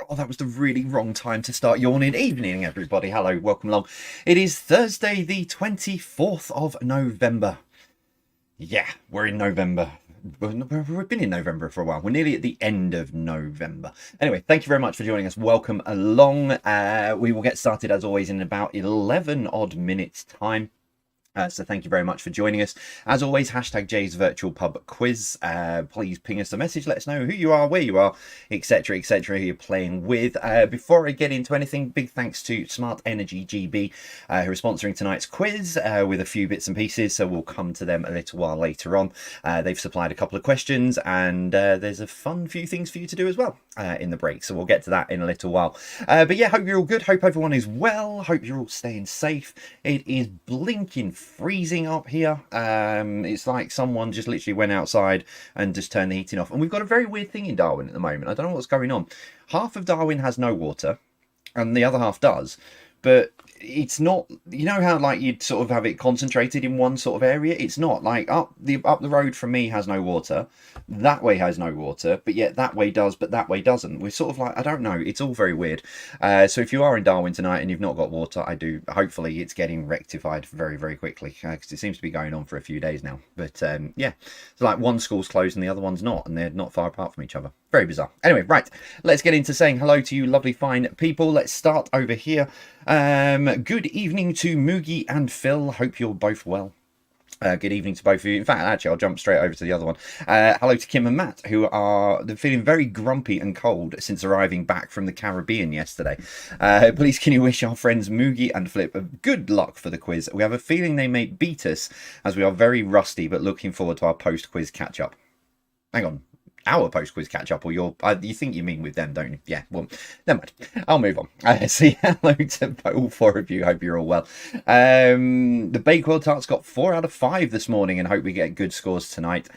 Oh, that was the really wrong time to start yawning. Evening, everybody. Hello, welcome along. It is Thursday, the 24th of November. Yeah, we're in November. We've been in November for a while. We're nearly at the end of November. Anyway, thank you very much for joining us. Welcome along. We will get started, as always, in about 11 odd minutes' time. So thank you very much for joining us. As always, hashtag Jay's Virtual Pub Quiz. Please ping us a message. Let us know who you are, where you are, etc., who you're playing with. Before I get into anything, big thanks to Smart Energy GB, who are sponsoring tonight's quiz with a few bits and pieces. So we'll come to them a little while later on. They've supplied a couple of questions, and there's a fun few things for you to do as well in the break. So we'll get to that in a little while. But yeah, hope you're all good. Hope everyone is well. Hope you're all staying safe. It is blinking freezing up here. It's like someone just literally went outside and just turned the heating off. And we've got a very weird thing in Darwin at the moment. I don't know what's going on. Half of Darwin has no water and the other half does. But it's not, you know how like you'd sort of have it concentrated in one sort of area. It's not like up the road from me has no water, that way has no water, but yet that way does, but that way doesn't. We're sort of like, I don't know, it's all very weird. So if you are in Darwin tonight and you've not got water, hopefully it's getting rectified very, very quickly, because it seems to be going on for a few days now. But yeah, it's like one school's closed and the other one's not, and they're not far apart from each other. Very bizarre. Anyway, right, let's get into saying hello to you lovely fine people. Let's start over here. Good evening to Moogie and Phil. Hope you're both well. Good evening to both of you. In fact, actually, I'll jump straight over to the other one. Hello to Kim and Matt, who are feeling very grumpy and cold since arriving back from the Caribbean yesterday. Please, can you wish our friends Moogie and Flip good luck for the quiz? We have a feeling they may beat us, as we are very rusty, but looking forward to our post-quiz catch-up. Hang on. Our post-quiz catch-up, or your... you think you mean with them, don't you? Yeah, well, never mind. I'll move on. See, hello to all four of you. Hope you're all well. The Bakewell Tarts got 4 out of 5 this morning, and hope we get good scores tonight.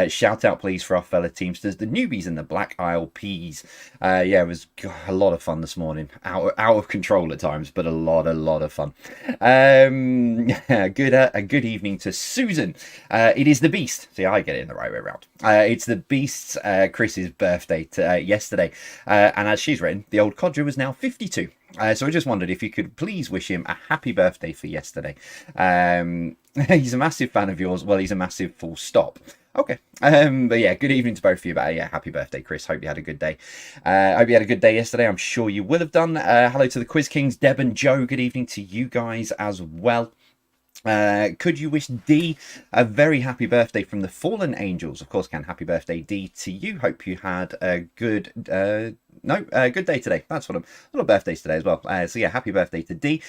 Shout out, please, for our fellow Teamsters, the newbies and the Black Isle Peas. Yeah, it was a lot of fun this morning. Out of control at times, but a lot of fun. A good evening to Susan. It is the Beast. See, I get it in the right way around. It's the Beast's Chris's birthday yesterday, and as she's written, the old codger was now 52. So I just wondered if you could please wish him a happy birthday for yesterday. He's a massive fan of yours. Well, he's a massive full stop. Okay. But yeah, good evening to both of you. But yeah, happy birthday, Chris. Hope you had a good day. Hope you had a good day yesterday. I'm sure you will have done. Hello to the Quiz Kings, Deb and Joe. Good evening to you guys as well. Could you wish Dee a very happy birthday from the Fallen Angels? Of course, can. Happy birthday, Dee, to you. Hope you had a good good day today. That's what I'm. Little birthdays today as well. So yeah, happy birthday to Dee.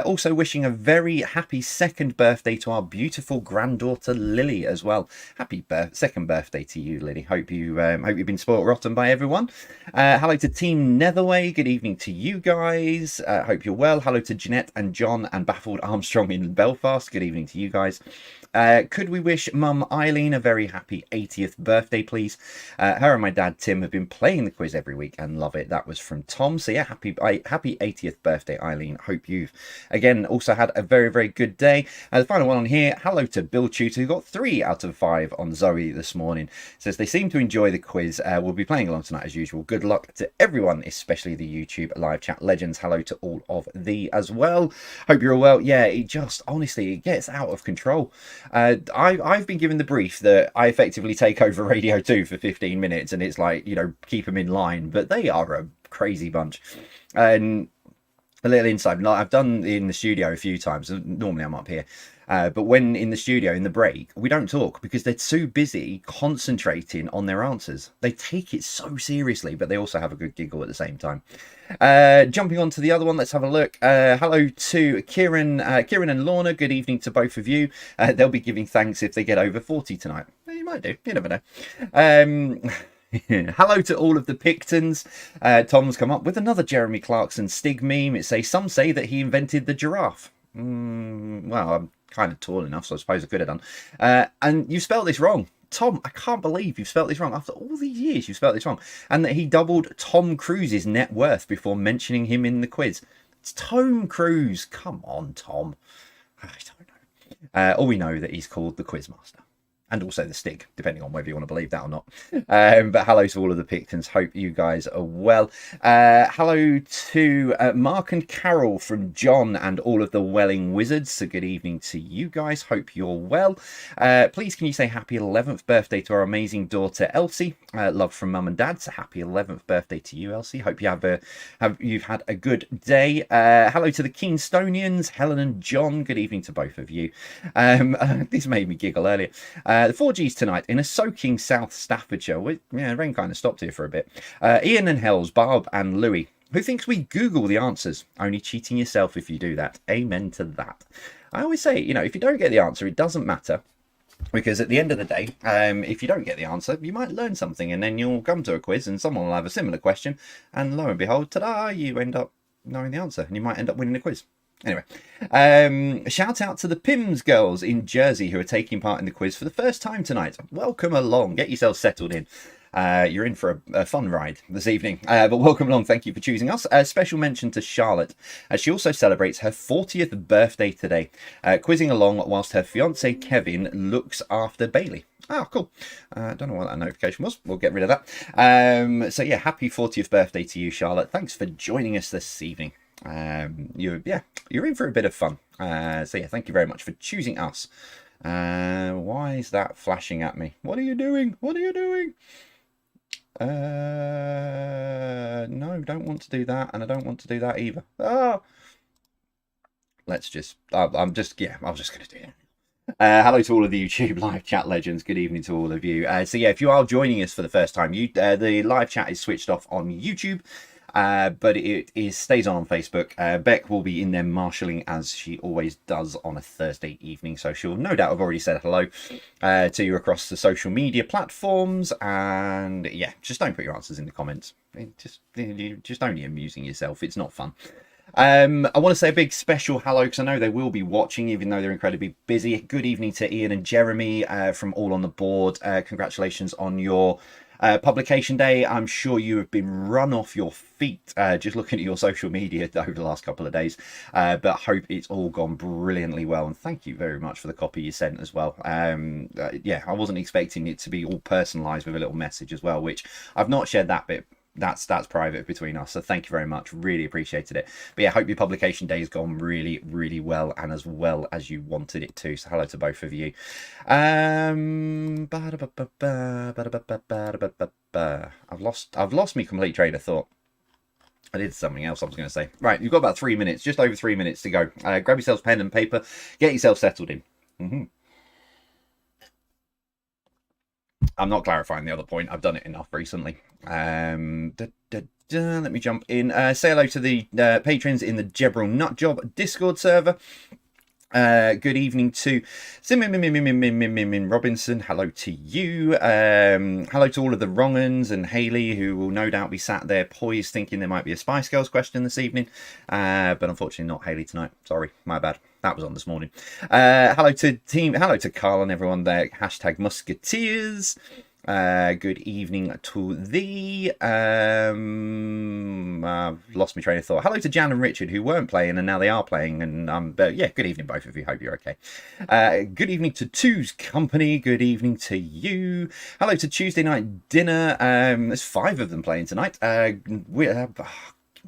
Also wishing a very happy second birthday to our beautiful granddaughter Lily as well. Happy second birthday to you, Lily. Hope you've been spoilt rotten by everyone. Hello to Team Netherway. Good evening to you guys. Hope you're well. Hello to Jeanette and John and Baffled Armstrong in Belfast. Good evening to you guys. Could we wish Mum Eileen a very happy 80th birthday, please? Her and my dad Tim have been playing the quiz every week and love it. That was from Tom. So yeah, happy 80th birthday, Eileen. Hope you've again also had a very, very good day. The final one on here. Hello to Bill Tutor, who got 3 out of 5 on Zoe this morning. Says they seem to enjoy the quiz. We'll be playing along tonight as usual. Good luck to everyone, especially the YouTube live chat legends. Hello to all of thee as well. Hope you're all well. Yeah, it just honestly it gets out of control. I've been given the brief that I effectively take over Radio 2 for 15 minutes and it's like, you know, keep them in line, but they are a crazy bunch. And a little insight, like I've done in the studio a few times. Normally I'm up here. But when in the studio, in the break, we don't talk because they're too busy concentrating on their answers. They take it so seriously, but they also have a good giggle at the same time. Jumping on to the other one, let's have a look. Hello to Kieran and Lorna. Good evening to both of you. They'll be giving thanks if they get over 40 tonight. You might do. You never know. Hello to all of the Pictons. Tom's come up with another Jeremy Clarkson Stig meme. It says, some say that he invented the giraffe. Well, I'm kind of tall enough, so I suppose I could have done. And you spelled this wrong. Tom, I can't believe you've spelt this wrong. After all these years, you've spelt this wrong. And that he doubled Tom Cruise's net worth before mentioning him in the quiz. It's Tom Cruise. Come on, Tom. I don't know. All we know that he's called the Quizmaster. and also the Stig, depending on whether you want to believe that or not. But hello to all of the Pictons. Hope you guys are well. Hello to Mark and Carol from John and all of the Welling Wizards. So good evening to you guys. Hope you're well. Please can you say happy 11th birthday to our amazing daughter Elsie. Love from mum and dad. So happy 11th birthday to you, Elsie. Hope you you've had a good day. Hello to the Keenstonians, Helen and John. Good evening to both of you. This made me giggle earlier. The 4Gs tonight in a soaking South Staffordshire. Rain kind of stopped here for a bit. Ian and Hells, Barb and Louis. Who thinks we Google the answers? Only cheating yourself if you do that. Amen to that. I always say, if you don't get the answer, it doesn't matter. Because at the end of the day, if you don't get the answer, you might learn something, and then you'll come to a quiz and someone will have a similar question, and lo and behold, ta-da, you end up knowing the answer, and you might end up winning the quiz. Anyway, shout out to the Pims girls in Jersey who are taking part in the quiz for the first time tonight. Welcome along. Get yourselves settled in. You're in for a fun ride this evening, but welcome along. Thank you for choosing us. A special mention to Charlotte, as she also celebrates her 40th birthday today, quizzing along whilst her fiance Kevin looks after Bailey. Oh, cool. Don't know what that notification was. We'll get rid of that. So yeah, happy 40th birthday to you, Charlotte. Thanks for joining us this evening. You're in for a bit of fun. So yeah, thank you very much for choosing us. Why is that flashing at me? What are you doing? What are you doing? No, don't want to do that, and I don't want to do that either. Let's just, I was just going to do it. Hello to all of the YouTube live chat legends. Good evening to all of you. So yeah, if you are joining us for the first time, the live chat is switched off on YouTube. But it stays on Facebook. Beck will be in there marshalling as she always does on a Thursday evening, so she'll no doubt have already said hello to you across the social media platforms. And yeah, just don't put your answers in the comments. Just only amusing yourself. It's not fun. I want to say a big special hello because I know they will be watching, even though they're incredibly busy. Good evening to Ian and Jeremy from All on the Board. Congratulations on your publication day. I'm sure you have been run off your feet just looking at your social media over the last couple of days, but hope it's all gone brilliantly well, and thank you very much for the copy you sent as well. Yeah, I wasn't expecting it to be all personalized with a little message as well, which I've not shared that bit. That's private between us, so thank you very much, really appreciated it. But yeah, hope your publication day has gone really well, and as well as you wanted it to. So hello to both of you. I've lost me complete train of thought. I did something else I was going to say. Right, you've got about 3 minutes, just over 3 minutes to go. Grab yourselves pen and paper, get yourself settled in. I'm not clarifying the other point. I've done it enough recently. Let me jump in. Say hello to the patrons in the Jebril Nutjob Discord server. Good evening to Simmin Robinson. Hello to you. Hello to all of the wrong-uns and Haley, who will no doubt be sat there poised thinking there might be a Spice Girls question this evening. But unfortunately not Haley tonight. Sorry, my bad. That was on this morning. Hello to Carl and everyone there. Hashtag Musketeers. Good evening to thee. I've lost my train of thought. Hello to Jan and Richard, who weren't playing and now they are playing. And but yeah, good evening both of you. Hope you're okay. Good evening to Two's Company. Good evening to you. Hello to Tuesday Night Dinner. There's 5 of them playing tonight.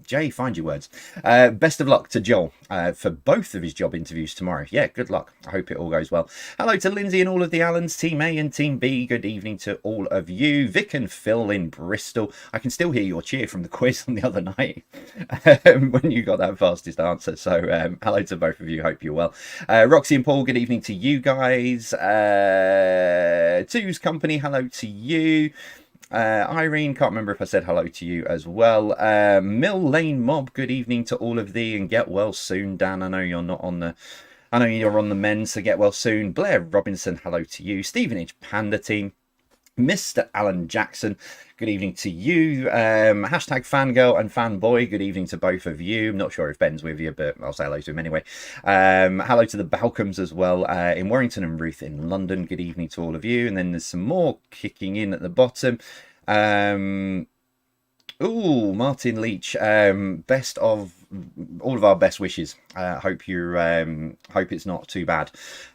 Jay, find your words. Best of luck to Joel for both of his job interviews tomorrow. Yeah, good luck. I hope it all goes well. Hello to Lindsay and all of the Allens, Team A and Team B. Good evening to all of you. Vic and Phil in Bristol. I can still hear your cheer from the quiz on the other night when you got that fastest answer. So hello to both of you. Hope you're well. Roxy and Paul, good evening to you guys. Two's Company, hello to you. Irene, can't remember if I said hello to you as well. Mill Lane Mob, good evening to all of thee and get well soon. Dan, I know you're on the men, so get well soon. Blair Robinson, hello to you. Stevenage Panda Team. Mr. Alan Jackson, good evening to you. Hashtag fangirl and fanboy, good evening to both of you. I'm not sure if Ben's with you, but I'll say hello to him anyway. Hello to the Balcombs as well in Warrington and Ruth in London. Good evening to all of you. And then there's some more kicking in at the bottom. Martin Leach, best of all of our best wishes. Hope it's not too bad.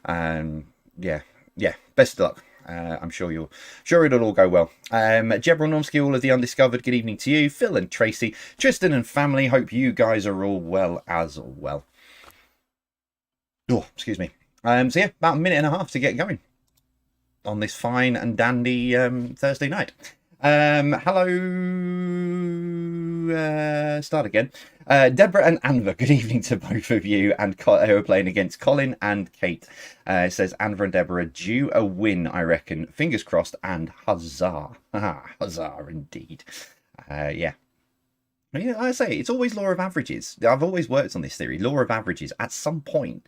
Yeah, best of luck. I'm sure it'll all go well. Jebron Normski, all of the undiscovered. Good evening to you, Phil and Tracy, Tristan and family. Hope you guys are all well as well. Oh, excuse me. So yeah, about a minute and a half to get going on this fine and dandy Thursday night. Hello. Start again. Deborah and Anva, good evening to both of you, and who are playing against Colin and Kate. It says Anva and Deborah due a win, I reckon. Fingers crossed, and huzzah. Huzzah indeed. Yeah. I say, it's always law of averages. I've always worked on this theory. Law of averages. At some point,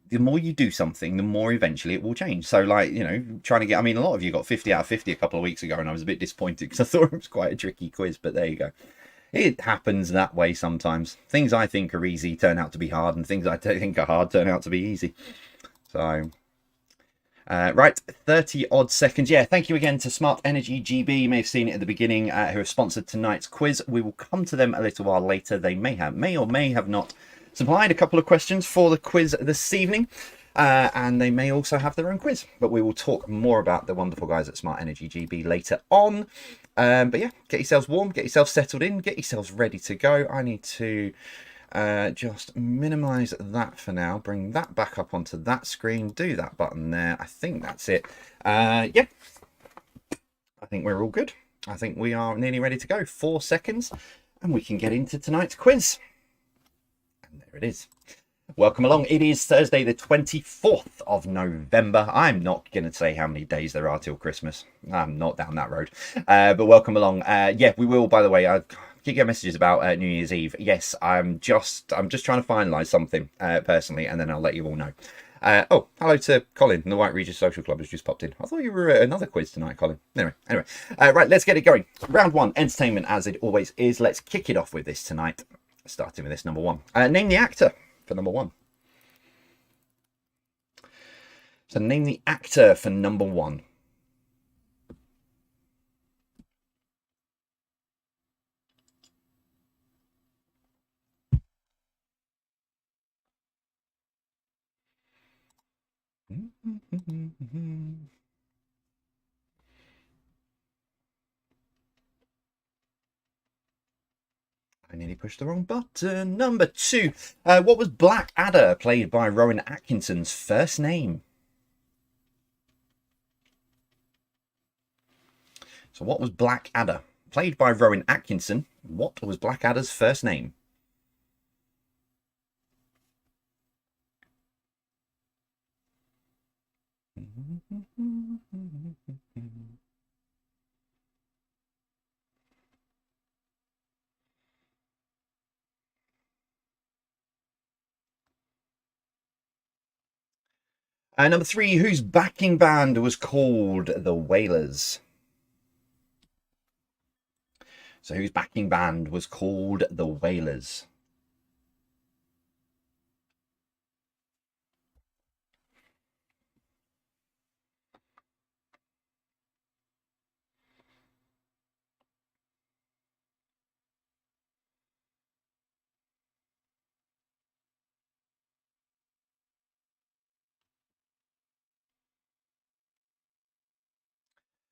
the more you do something, the more eventually it will change. So, like, trying to get, I mean, a lot of you got 50 out of 50 a couple of weeks ago, and I was a bit disappointed because I thought it was quite a tricky quiz, but there you go. It happens that way sometimes. Things I think are easy turn out to be hard, and things I think are hard turn out to be easy. So, right, 30 odd seconds. Yeah, thank you again to Smart Energy GB. You may have seen it at the beginning, who have sponsored tonight's quiz. We will come to them a little while later. They may or may have not supplied a couple of questions for the quiz this evening. And they may also have their own quiz, but we will talk more about the wonderful guys at Smart Energy GB later on. But yeah, get yourselves warm, get yourselves settled in, get yourselves ready to go. I need to just minimize that for now, bring that back up onto that screen, do that button there. I think that's it. Yeah, I think we're all good. I think we are nearly ready to go. 4 seconds, and we can get into tonight's quiz. And there it is. Welcome along. It is Thursday, the 24th of November. I'm not going to say how many days there are till Christmas. I'm not down that road. But welcome along. Yeah, we will, by the way, I keep getting messages about New Year's Eve. Yes, I'm just trying to finalise something personally, and then I'll let you all know. Oh, hello to Colin in the White Regis Social Club has just popped in. I thought you were at another quiz tonight, Colin. Anyway, right, let's get it going. Round one, entertainment as it always is. Let's kick it off with this tonight. Starting with this number one. Name the actor for number one. So name the actor for number one. I nearly pushed the wrong button. Number two. What was Blackadder, played by Rowan Atkinson's first name? So what was Blackadder, played by Rowan Atkinson? What was Blackadder's first name? Number three, whose backing band was called the Wailers? So whose backing band was called the Wailers?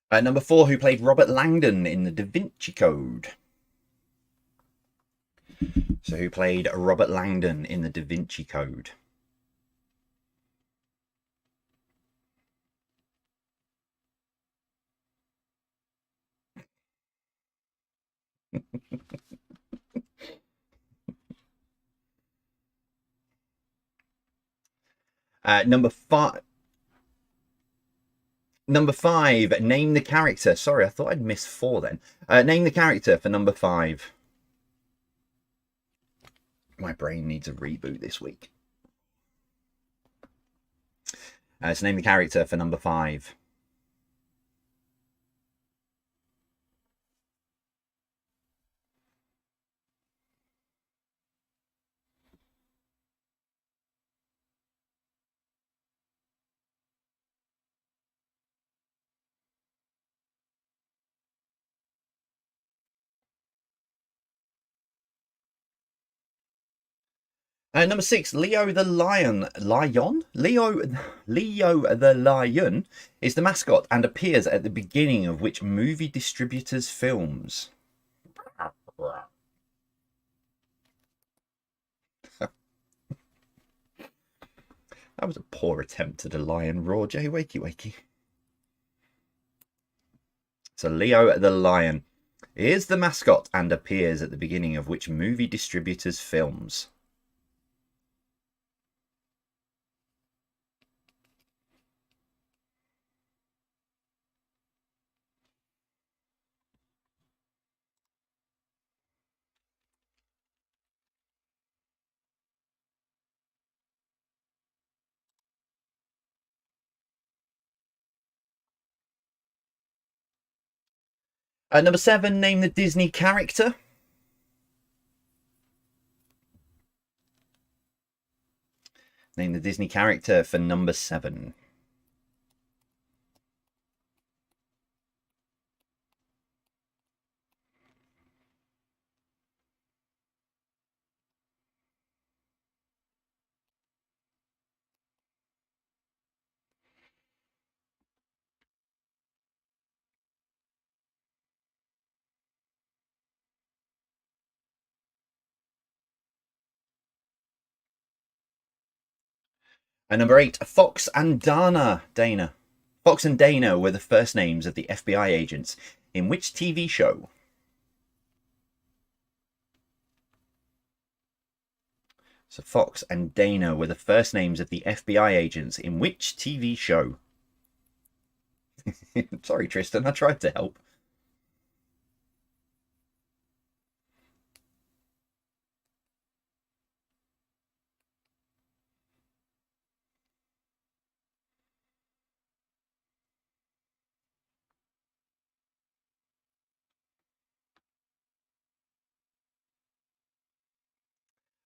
Number four, who played Robert Langdon in the Da Vinci Code? So who played Robert Langdon in the Da Vinci Code? Number five. Number five, name the character. Sorry, I thought I'd missed four then. Name the character for number five. My brain needs a reboot this week. So name the character for number five. Number 6, Leo the Lion. Leo the Lion is the mascot and appears at the beginning of which movie distributors' films? That was a poor attempt at a lion roar, Jay. Wakey, wakey. So Leo the Lion is the mascot and appears at the beginning of which movie distributors' films? Number 7, name the Disney character. Name the Disney character for number 7. And number 8, Fox and Dana. Fox and Dana were the first names of the FBI agents in which TV show? So Fox and Dana were the first names of the FBI agents in which TV show? Sorry, Tristan, I tried to help.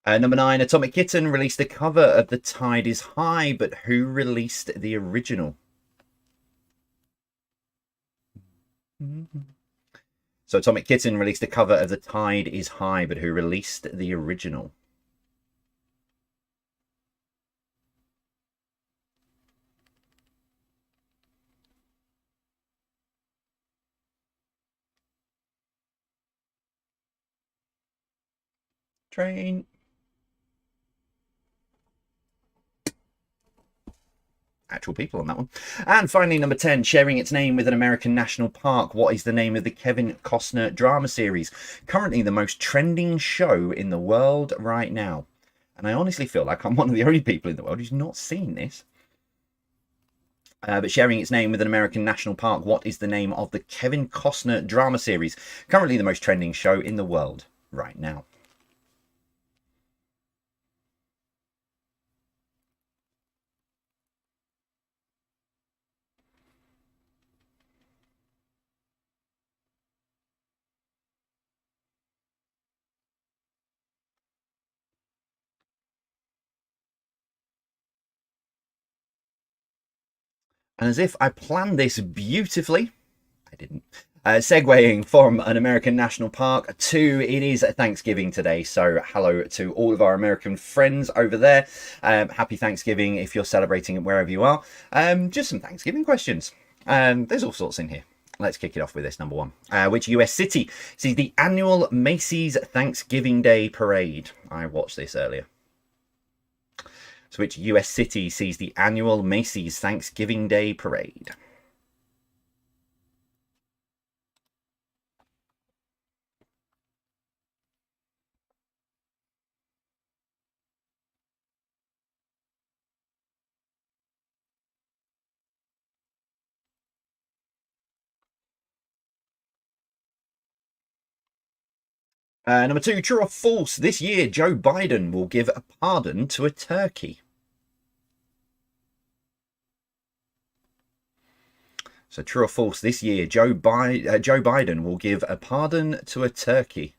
Number 9, Atomic Kitten released the cover of The Tide is High, but who released the original? So Atomic Kitten released the cover of The Tide is High, but who released the original? Train. Actual people on that one. And finally, number 10, sharing its name with an American national park. What is the name of the Kevin Costner drama series? Currently the most trending show in the world right now. And I honestly feel like I'm one of the only people in the world who's not seen this. But sharing its name with an American national park, what is the name of the Kevin Costner drama series? Currently the most trending show in the world right now. And as if I planned this beautifully, I didn't. Segueing from an American national park to it is Thanksgiving today. So hello to all of our American friends over there. Happy Thanksgiving if you're celebrating it wherever you are. Just some Thanksgiving questions. There's all sorts in here. Let's kick it off with this number 1. Which US city sees the annual Macy's Thanksgiving Day Parade? I watched this earlier. So which US city sees the annual Macy's Thanksgiving Day Parade? Number 2, true or false? This year, Joe Biden will give a pardon to a turkey. So true or false? This year, Joe Biden will give a pardon to a turkey.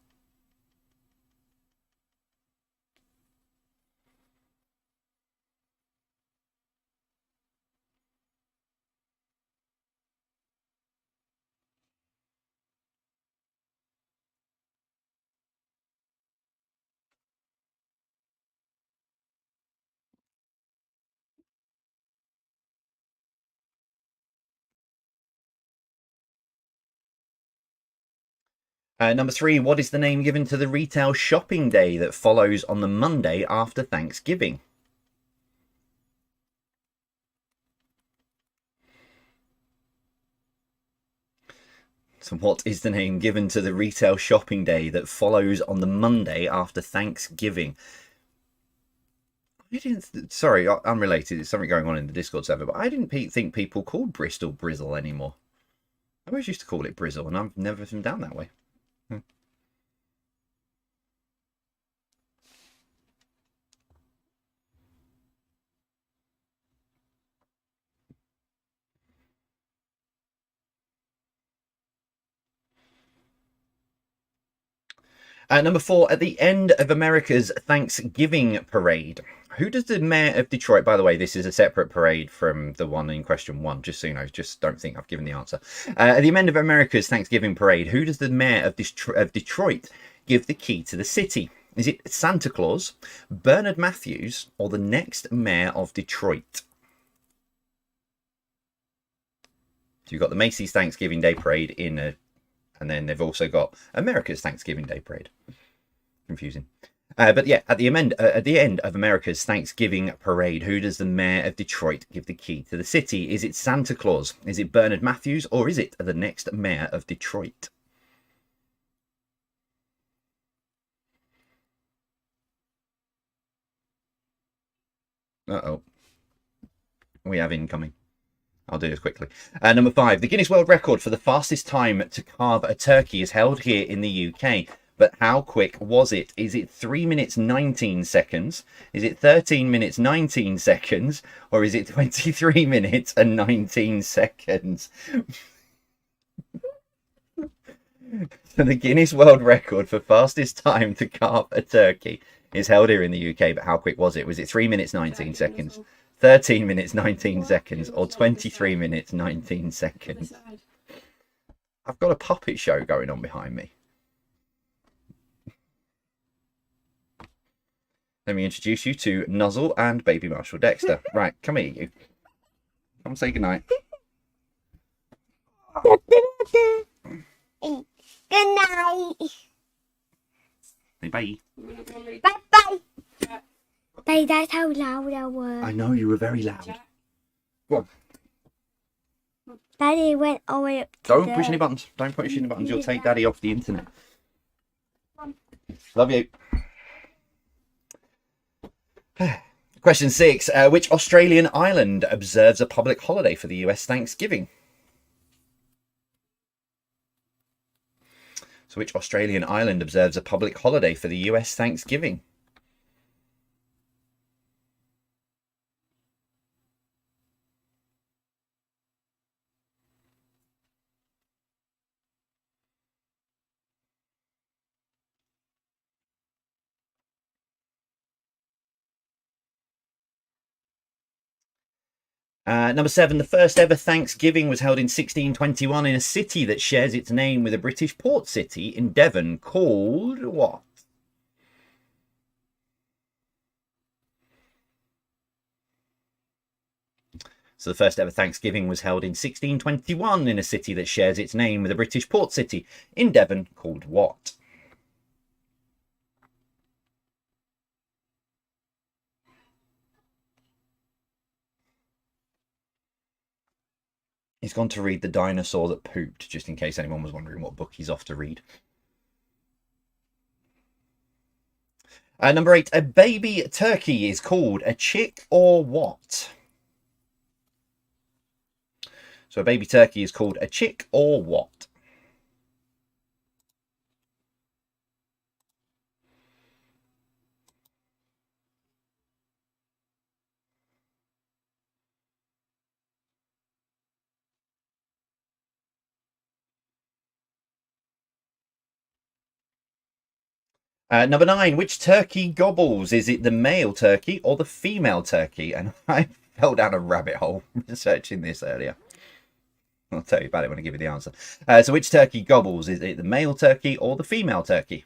Number 3, what is the name given to the retail shopping day that follows on the Monday after Thanksgiving? So what is the name given to the retail shopping day that follows on the Monday after Thanksgiving? Sorry, unrelated. There's something going on in the Discord server, but I didn't think people called Bristol Brizzle anymore. I always used to call it Brizzle, and I've never been down that way. Number 4, at the end of America's Thanksgiving parade, who does the mayor of Detroit, by the way, this is a separate parade from the one in question 1, just so you know, just don't think I've given the answer. At the end of America's Thanksgiving parade, who does the mayor of Detroit give the key to the city? Is it Santa Claus, Bernard Matthews, or the next mayor of Detroit? So you've got the Macy's Thanksgiving Day Parade and then they've also got America's Thanksgiving Day Parade. Confusing. But yeah, at the end of America's Thanksgiving Parade, who does the mayor of Detroit give the key to the city? Is it Santa Claus? Is it Bernard Matthews? Or is it the next mayor of Detroit? Uh-oh. We have incoming. I'll do this quickly. Number 5, the Guinness World Record for the fastest time to carve a turkey is held here in the UK. But how quick was it? Is it 3 minutes 19 seconds? Is it 13 minutes 19 seconds? Or is it 23 minutes and 19 seconds? So the Guinness World Record for fastest time to carve a turkey is held here in the UK. But how quick was it? Was it 3 minutes 19 seconds? 13 minutes 19 seconds or 23 minutes 19 seconds? I've got a puppet show going on behind me. Let me introduce you to Nuzzle and Baby Marshall Dexter. Right, come here, you. Come say goodnight. Good night. Say bye. Bye. Bye, that's how loud I was. I know, you were very loud. Go on. Daddy went all the way up to Don't push any buttons. Don't push any buttons. You'll take Daddy off the internet. Love you. Question 6. Which Australian island observes a public holiday for the US Thanksgiving? So which Australian island observes a public holiday for the US Thanksgiving? Number 7, the first ever Thanksgiving was held in 1621 in a city that shares its name with a British port city in Devon called what? So the first ever Thanksgiving was held in 1621 in a city that shares its name with a British port city in Devon called what? He's gone to read The Dinosaur That Pooped, just in case anyone was wondering what book he's off to read. Number 8, a baby turkey is called a chick or what? So a baby turkey is called a chick or what? Number 9, which turkey gobbles? Is it the male turkey or the female turkey? And I fell down a rabbit hole researching this earlier. I'll tell you about it when I give you the answer. So which turkey gobbles? Is it the male turkey or the female turkey?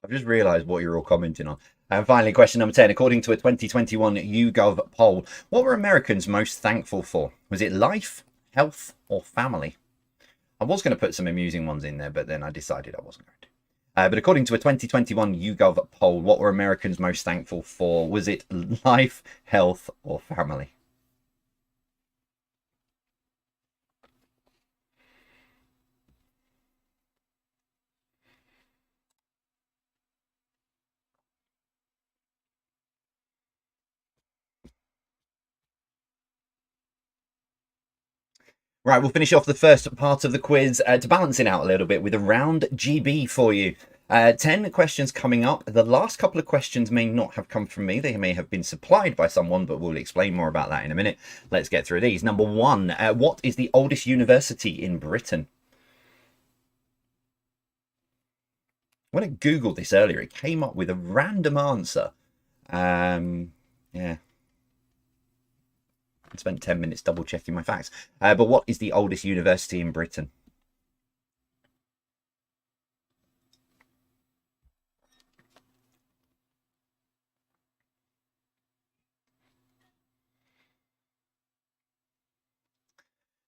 I've just realised what you're all commenting on. And finally, question number 10. According to a 2021 YouGov poll, what were Americans most thankful for? Was it life, health, or family? I was going to put some amusing ones in there, but then I decided I wasn't going to. But according to a 2021 YouGov poll, what were Americans most thankful for? Was it life, health, or family? Right, we'll finish off the first part of the quiz to balance it out a little bit with a round GB for you. 10 questions coming up. The last couple of questions may not have come from me. They may have been supplied by someone, but we'll explain more about that in a minute. Let's get through these. Number 1, what is the oldest university in Britain? When I Googled this earlier, it came up with a random answer. Yeah. I spent 10 minutes double checking my facts. But what is the oldest university in Britain?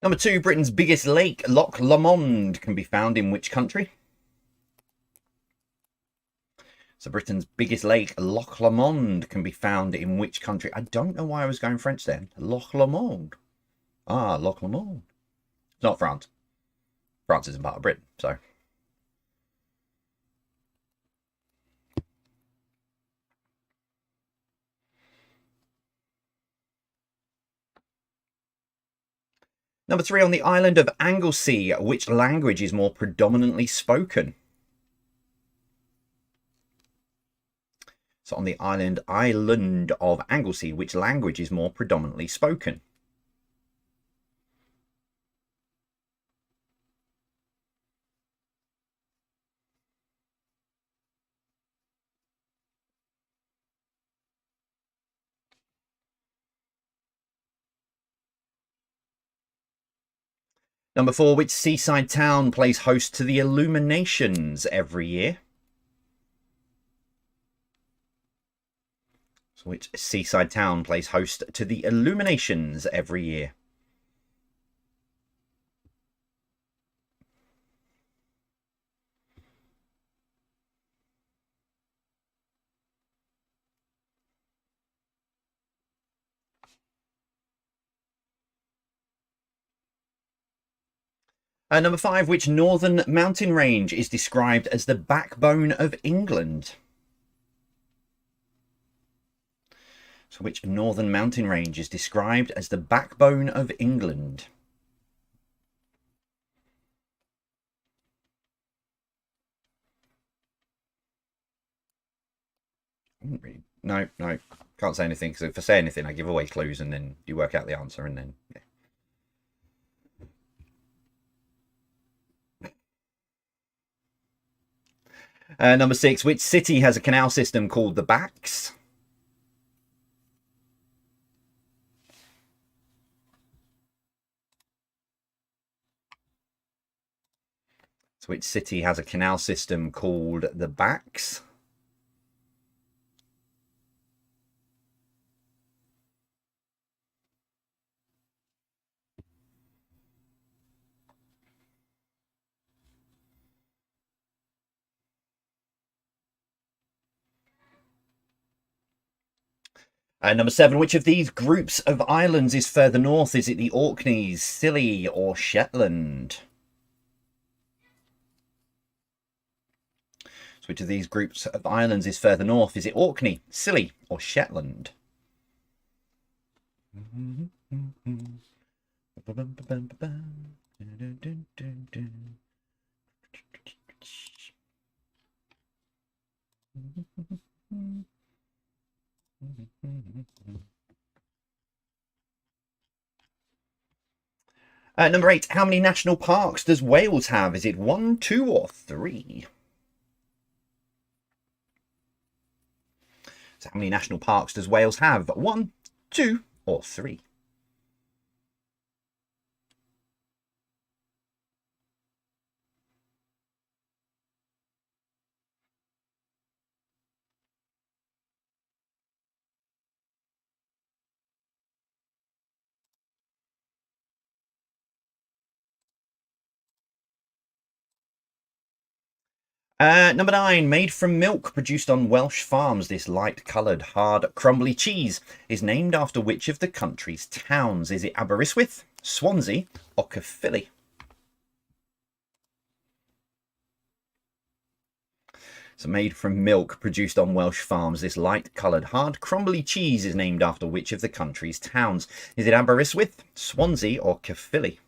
Number 2, Britain's biggest lake, Loch Lomond, can be found in which country? So Britain's biggest lake, Loch Lomond, can be found in which country? I don't know why I was going French then. Loch Lomond. Ah, Loch Lomond. It's not France. France isn't part of Britain, so. Number 3, on the island of Anglesey, which language is more predominantly spoken? So on the island of Anglesey, which language is more predominantly spoken? Number 4, which seaside town plays host to the Illuminations every year? So which seaside town plays host to the Illuminations every year? Number 5, which northern mountain range is described as the backbone of England? So which northern mountain range is described as the backbone of England? No, can't say anything, because if I say anything, I give away clues, and then you work out the answer, and then, yeah. Number 6, which city has a canal system called the Backs? So which city has a canal system called the Backs? Number 7, which of these groups of islands is further north? Is it the Orkneys, Scilly, or Shetland? So which of these groups of islands is further north? Is it Orkney, Scilly, or Shetland? Number 8, how many national parks does Wales have? Is it 1, 2, or 3? So how many national parks does Wales have? 1, 2, or 3? Number 9, made from milk produced on Welsh farms, this light-coloured, hard, crumbly cheese is named after which of the country's towns? Is it Aberystwyth, Swansea, or Caerphilly? So made from milk produced on Welsh farms, this light-coloured, hard, crumbly cheese is named after which of the country's towns? Is it Aberystwyth, Swansea, or Caerphilly?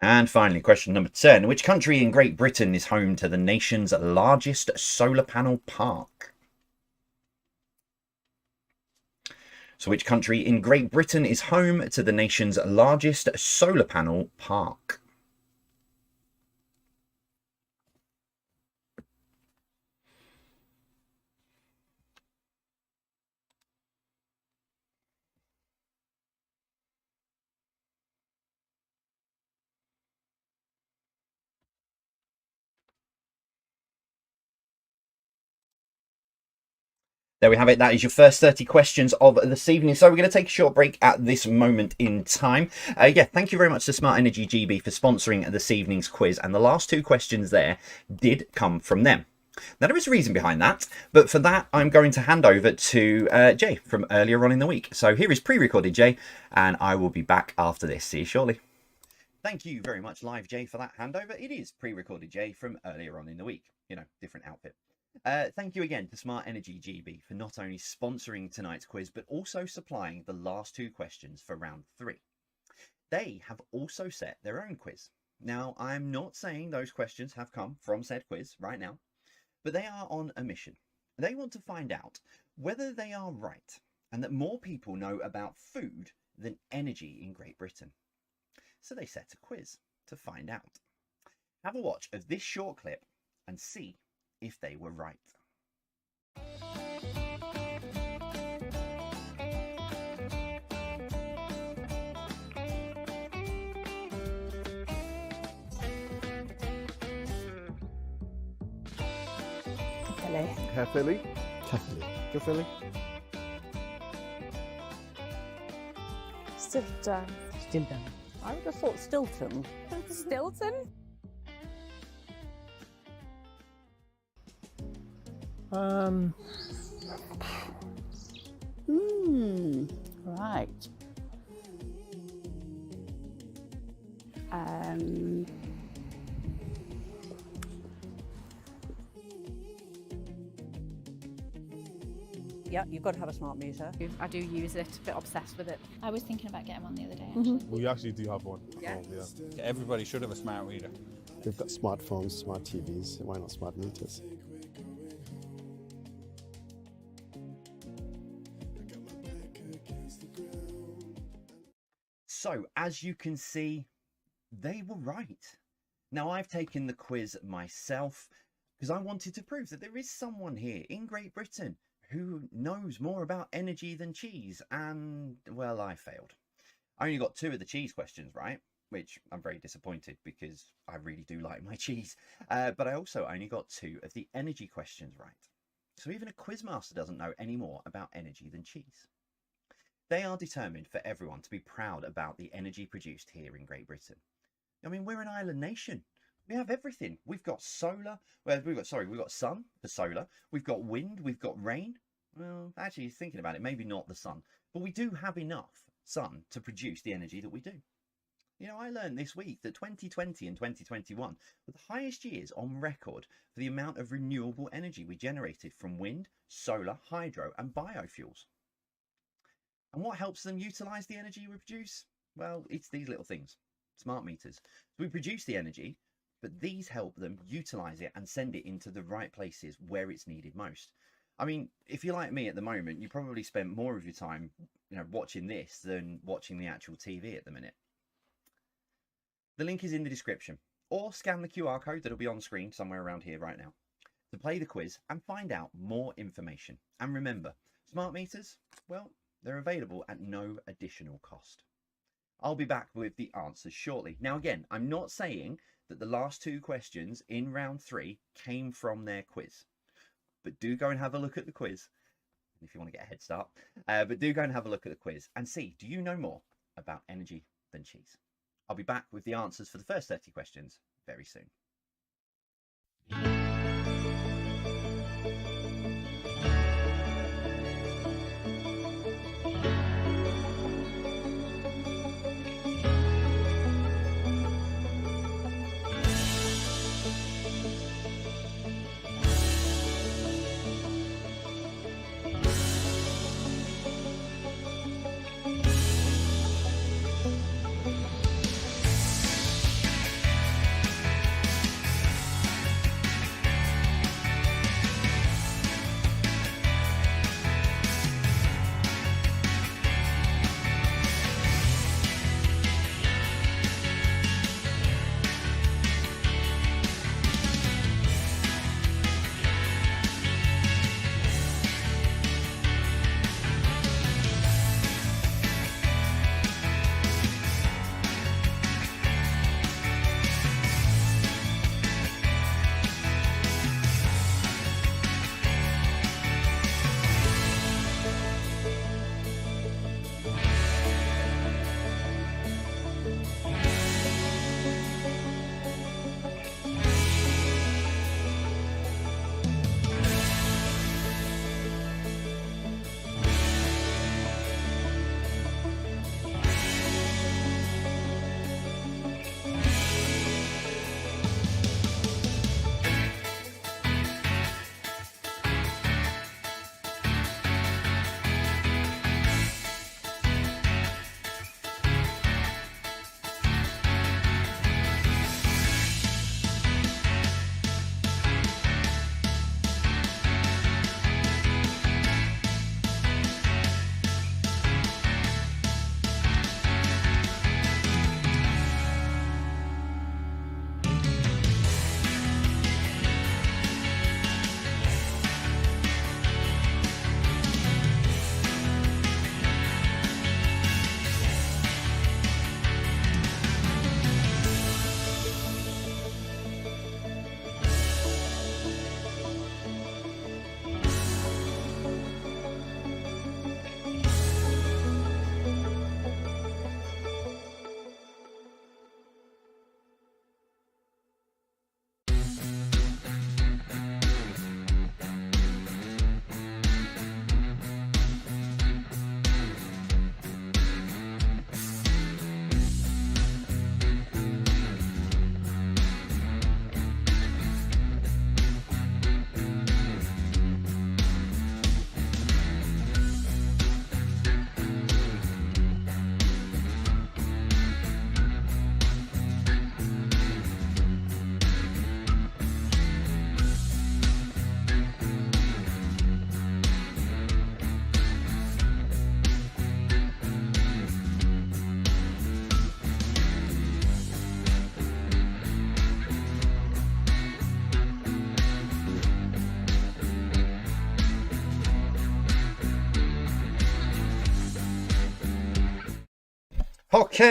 And finally, question number 10. Which country in Great Britain is home to the nation's largest solar panel park? So which country in Great Britain is home to the nation's largest solar panel park? There we have it. That is your first 30 questions of this evening. So we're going to take a short break at this moment in time. Yeah, thank you very much to Smart Energy GB for sponsoring this evening's quiz. And the last 2 questions there did come from them. Now, there is a reason behind that, but for that, I'm going to hand over to Jay from earlier on in the week. So here is pre-recorded Jay, and I will be back after this. See you shortly. Thank you very much, Live Jay, for that handover. It is pre-recorded Jay from earlier on in the week. You know, different outfit. Thank you again to Smart Energy GB for not only sponsoring tonight's quiz, but also supplying the last 2 questions for round 3. They have also set their own quiz. Now, I'm not saying those questions have come from said quiz right now, but they are on a mission. They want to find out whether they are right and that more people know about food than energy in Great Britain. So they set a quiz to find out. Have a watch of this short clip and see if they were right. Caerphilly. Caerphilly. Stilton. Stilton. I would have thought Stilton. Stilton? Right. Yeah, you've got to have a smart meter. I do use it, a bit obsessed with it. I was thinking about getting one the other day, actually. We actually do have one. Yeah. Yeah. Everybody should have a smart meter. They've got smartphones, smart TVs. Why not smart meters? So, as you can see, they were right. Now, I've taken the quiz myself because I wanted to prove that there is someone here in Great Britain who knows more about energy than cheese, and, well, I failed. I only got 2 of the cheese questions right, which I'm very disappointed because I really do like my cheese, but I also only got 2 of the energy questions right. So even a quizmaster doesn't know any more about energy than cheese. They are determined for everyone to be proud about the energy produced here in Great Britain. I mean, we're an island nation. We have everything. We've got solar. Well, we've got sun for solar. We've got wind. We've got rain. Well, actually, thinking about it, maybe not the sun, but we do have enough sun to produce the energy that we do. You know, I learned this week that 2020 and 2021 were the highest years on record for the amount of renewable energy we generated from wind, solar, hydro, and biofuels. And what helps them utilise the energy we produce? Well, it's these little things, smart meters. We produce the energy, but these help them utilise it and send it into the right places where it's needed most. I mean, if you're like me at the moment, you probably spend more of your time, you know, watching this than watching the actual TV at the minute. The link is in the description, or scan the QR code that'll be on screen somewhere around here right now to play the quiz and find out more information. And remember, smart meters, well, they're available at no additional cost. I'll be back with the answers shortly. Now, again, I'm not saying that the last 2 questions in round 3 came from their quiz, but do go and have a look at the quiz if you want to get a head start. But do go and have a look at the quiz and see, do you know more about energy than cheese? I'll be back with the answers for the first 30 questions very soon.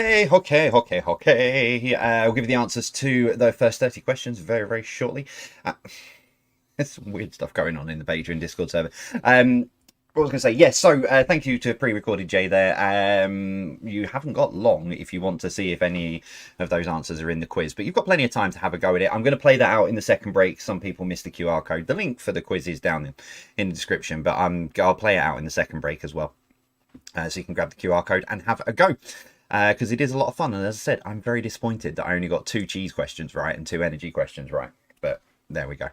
Okay. I'll give you the answers to the first 30 questions very, very shortly. There's some weird stuff going on in the Patreon Discord server. What was I going to say? Yes, so thank you to pre-recorded Jay there. You haven't got long if you want to see if any of those answers are in the quiz, but you've got plenty of time to have a go at it. I'm going to play that out in the second break. Some people missed the QR code. The link for the quiz is down in the description, but I'll play it out in the second break as well. So you can grab the QR code and have a go. Because it is a lot of fun, and as I said, I'm very disappointed that I only got 2 cheese questions right and 2 energy questions right, but there we go.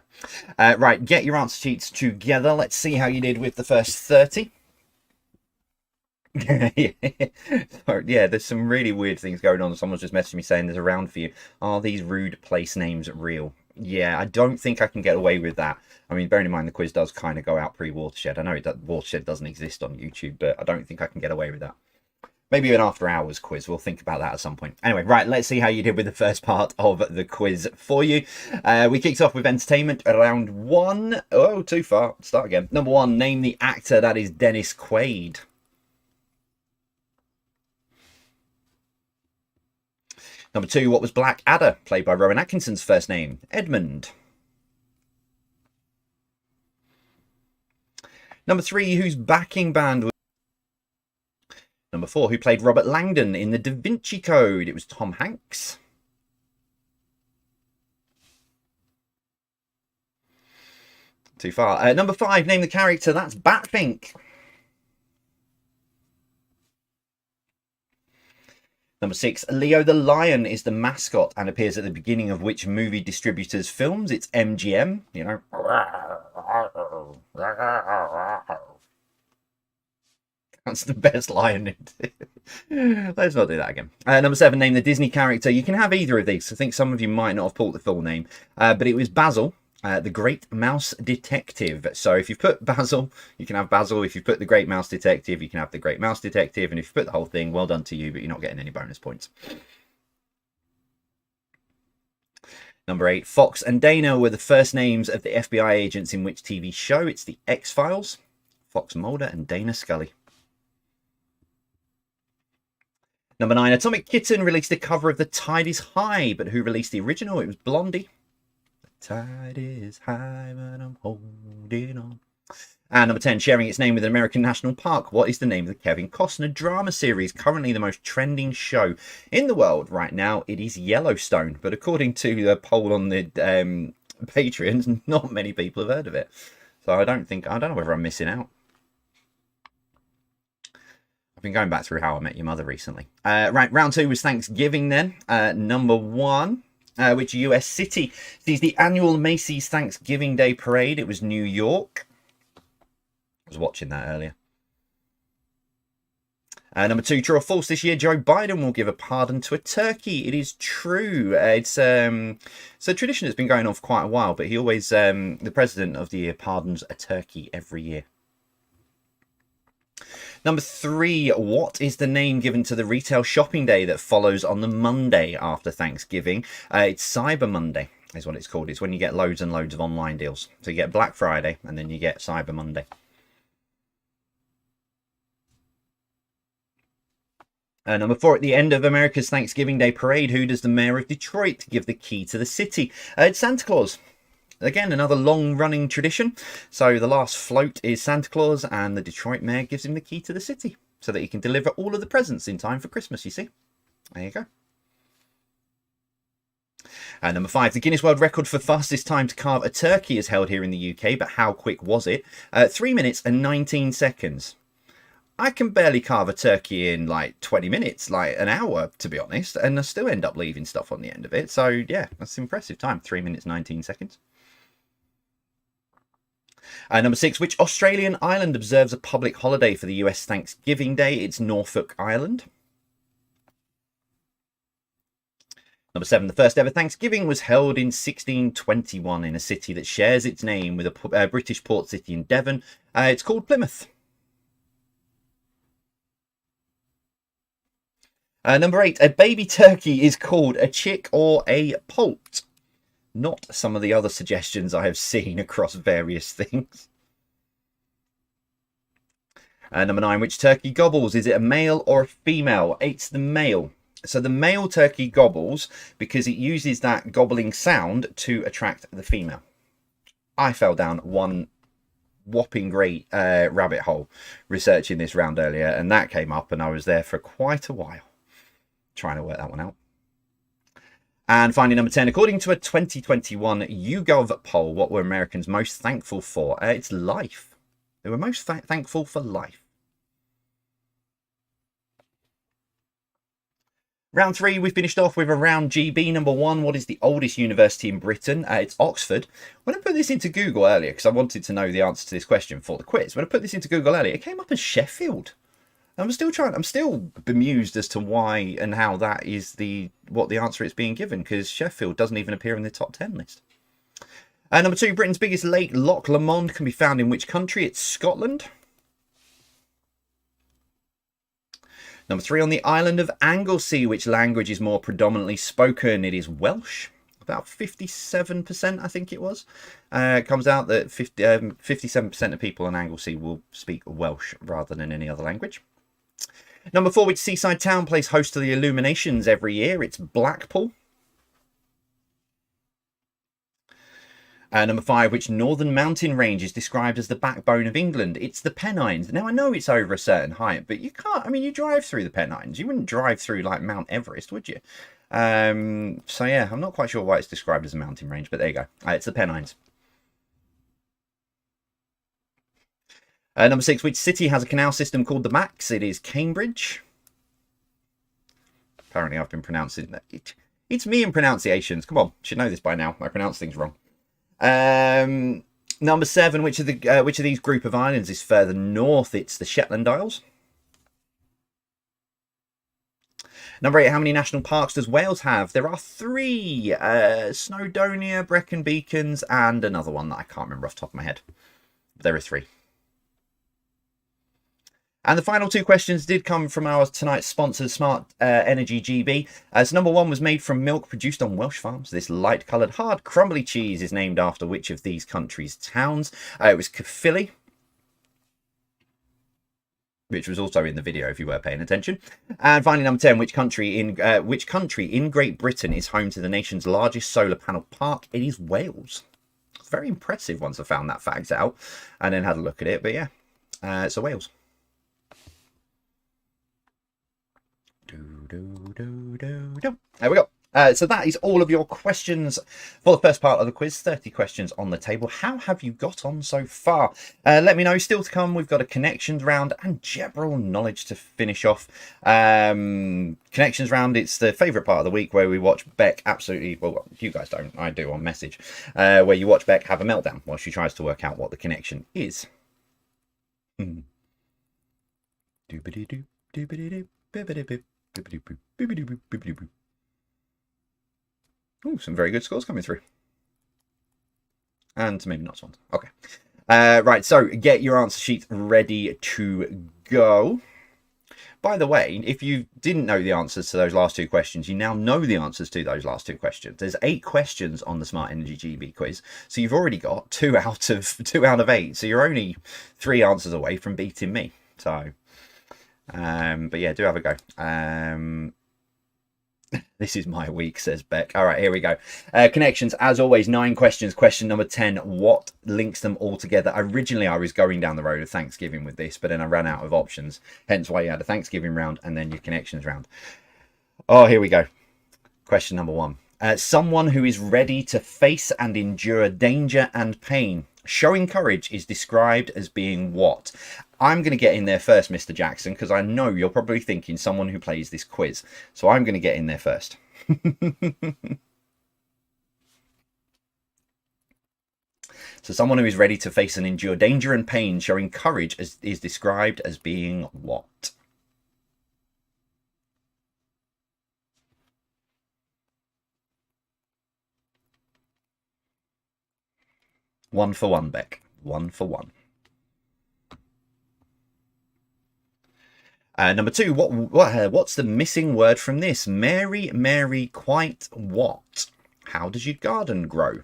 Right, get your answer sheets together. Let's see how you did with the first 30. Yeah, there's some really weird things going on. Someone's just messaged me saying there's a round for you. Are these rude place names real? Yeah, I don't think I can get away with that. I mean, bearing in mind the quiz does kind of go out pre-Watershed. I know Watershed doesn't exist on YouTube, but I don't think I can get away with that. Maybe an after hours quiz. We'll think about that at some point. Anyway, right, let's see how you did with the first part of the quiz for you. We kicked off with entertainment round 1. Oh, too far. Start again. Number 1, name the actor that is Dennis Quaid. Number 2, what was Black Adder, played by Rowan Atkinson's first name? Edmund. Number 3, whose backing band was... Number 4, who played Robert Langdon in The Da Vinci Code? It was Tom Hanks. Too far. Number 5, name the character. That's Batfink. Number 6, Leo the Lion is the mascot and appears at the beginning of which movie distributor's films? It's MGM, you know. That's the best lion. Let's not do that again. Number 7, name the Disney character. You can have either of these. I think some of you might not have pulled the full name, but it was Basil, the Great Mouse Detective. So if you put Basil, you can have Basil. If you put the Great Mouse Detective, you can have the Great Mouse Detective. And if you put the whole thing, well done to you, but you're not getting any bonus points. Number 8, Fox and Dana were the first names of the FBI agents in which TV show? It's the X-Files. Fox Mulder and Dana Scully. Number 9, Atomic Kitten released a cover of The Tide is High, but who released the original? It was Blondie. The tide is high, but I'm holding on. And number 10, sharing its name with an American national park. What is the name of the Kevin Costner drama series? Currently the most trending show in the world right now. It is Yellowstone. But according to the poll on the Patreons, not many people have heard of it. So I don't know whether I'm missing out. I've been going back through How I Met Your Mother recently. Right, round 2 was Thanksgiving then. Number 1. Which US city sees the annual Macy's Thanksgiving Day Parade? It was New York. I was watching that earlier. Number 2, true or false, this year Joe Biden will give a pardon to a turkey. It is true. It's a tradition that's been going on for quite a while, but he always, the president of the year, pardons a turkey every year. Number 3, what is the name given to the retail shopping day that follows on the Monday after Thanksgiving? It's Cyber Monday is what it's called. It's when you get loads and loads of online deals. So you get Black Friday and then you get Cyber Monday. Number 4, at the end of America's Thanksgiving Day Parade, who does the mayor of Detroit give the key to the city? It's Santa Claus. Again, another long-running tradition. So the last float is Santa Claus, and the Detroit mayor gives him the key to the city so that he can deliver all of the presents in time for Christmas, you see. There you go. Number 5, the Guinness World Record for fastest time to carve a turkey is held here in the UK, but how quick was it? 3 minutes and 19 seconds. I can barely carve a turkey in like 20 minutes, like an hour, to be honest, and I still end up leaving stuff on the end of it. So, yeah, that's an impressive time. 3 minutes, 19 seconds. Number 6, which Australian island observes a public holiday for the US Thanksgiving Day? It's Norfolk Island. Number 7, the first ever Thanksgiving was held in 1621 in a city that shares its name with a British port city in Devon. It's called Plymouth. Number 8, a baby turkey is called a chick or a poult. Not some of the other suggestions I have seen across various things. Number 9, which turkey gobbles? Is it a male or a female? It's the male. So the male turkey gobbles because it uses that gobbling sound to attract the female. I fell down one whopping great rabbit hole researching this round earlier, and that came up, and I was there for quite a while trying to work that one out. And finally, number 10, according to a 2021 YouGov poll, what were Americans most thankful for? It's life. They were most thankful for life. Round 3, we finished off with a round GB. Number 1, what is the oldest university in Britain? It's Oxford. When I put this into Google earlier, because I wanted to know the answer to this question for the quiz, when I put this into Google earlier, it came up as Sheffield. I'm still bemused as to why and how that is what the answer is being given, because Sheffield doesn't even appear in the top 10 list. Number 2, Britain's biggest lake, Loch Lomond, can be found in which country? It's Scotland. Number 3, on the island of Anglesey, which language is more predominantly spoken? It is Welsh. About 57%, I think it was. It comes out that 57% of people on Anglesey will speak Welsh rather than any other language. Number 4, which seaside town plays host to the Illuminations every year? It's Blackpool. Number 5, which northern mountain range is described as the backbone of England? It's the Pennines. Now, I know it's over a certain height, but you can't, I mean, you drive through the Pennines. You wouldn't drive through, like, Mount Everest, would you? So, yeah, I'm not quite sure why it's described as a mountain range, but there you go. It's the Pennines. Number 6, which city has a canal system called the Max? It is Cambridge. Apparently, I've been pronouncing that. It's me and pronunciations. Come on, should know this by now. I pronounce things wrong. Number 7, which of these group of islands is further north? It's the Shetland Isles. Number 8, how many national parks does Wales have? There are 3. Snowdonia, Brecon Beacons, and another one that I can't remember off the top of my head. But there are 3. And the final 2 questions did come from our tonight's sponsor, Smart Energy GB. So number 1 was made from milk produced on Welsh farms. This light-coloured, hard, crumbly cheese is named after which of these countries' towns? It was Caerphilly, which was also in the video if you were paying attention. And finally, number 10, which country in Great Britain is home to the nation's largest solar panel park? It is Wales. It's very impressive once I found that fact out and then had a look at it. But yeah, so Wales. There we go. So that is all of your questions for the first part of the quiz. 30 questions on the table. How have you got on so far? Let me know. Still to come, we've got a connections round and general knowledge to finish off. Connections round, it's the favourite part of the week where we watch Beck absolutely, well, you guys don't, I do on message, where you watch Beck have a meltdown while she tries to work out what the connection is. Doobity-doo, doobity-doo, bibbidi-boo. Ooh, some very good scores coming through. And maybe not ones. Okay. Right, so get your answer sheets ready to go. By the way, if you didn't know the answers to those last 2 questions, you now know the answers to those last 2 questions. There's 8 questions on the Smart Energy GB quiz, so you've already got 2 out of 8. So you're only 3 answers away from beating me. So, but yeah, do have a go. This is my week, says Beck. All right, here we go. Connections, as always, 9 questions. Question number 10, what links them all together? Originally, I was going down the road of Thanksgiving with this, but then I ran out of options. Hence why you had a Thanksgiving round and then your connections round. Oh, here we go. Question number 1. Someone who is ready to face and endure danger and pain. Showing courage is described as being what? I'm going to get in there first, Mr. Jackson, because I know you're probably thinking someone who plays this quiz. So I'm going to get in there first. So someone who is ready to face and endure danger and pain, showing courage is described as being what? One for one, Beck. 1 for 1. Number 2, what's the missing word from this? Mary, Mary, quite what? How does your garden grow?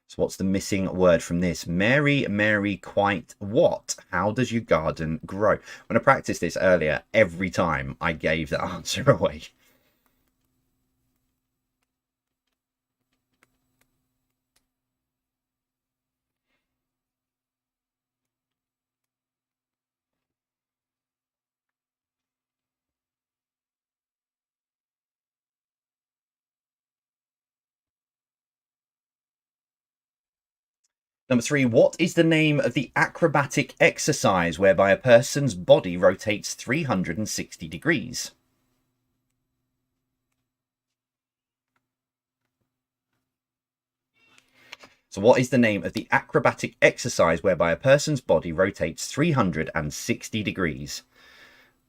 So what's the missing word from this? Mary, Mary, quite what? How does your garden grow? When I practiced this earlier, every time I gave the answer away. Number 3, what is the name of the acrobatic exercise whereby a person's body rotates 360 degrees? So what is the name of the acrobatic exercise whereby a person's body rotates 360 degrees?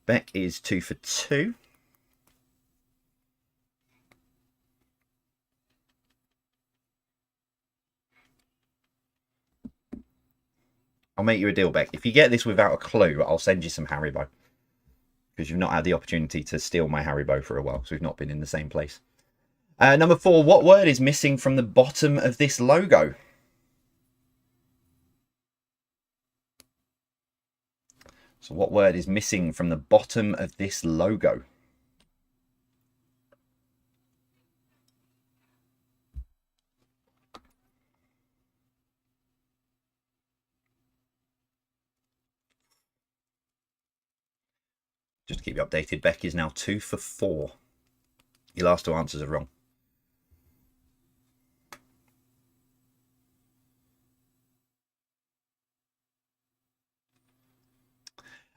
Beck is 2 for 2. I'll make you a deal, Beck. If you get this without a clue, I'll send you some Haribo. Because you've not had the opportunity to steal my Haribo for a while, so we've not been in the same place. Number 4, what word is missing from the bottom of this logo? So what word is missing from the bottom of this logo? Just to keep you updated, Beck is now 2 for 4. Your last two answers are wrong.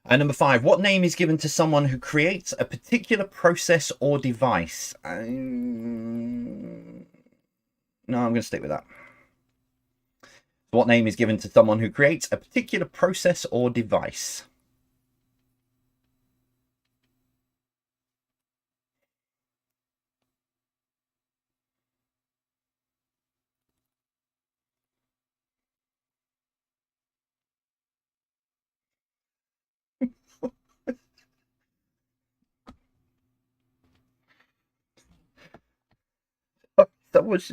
Number 5, what name is given to someone who creates a particular process or device? No, I'm going to stick with that. What name is given to someone who creates a particular process or device?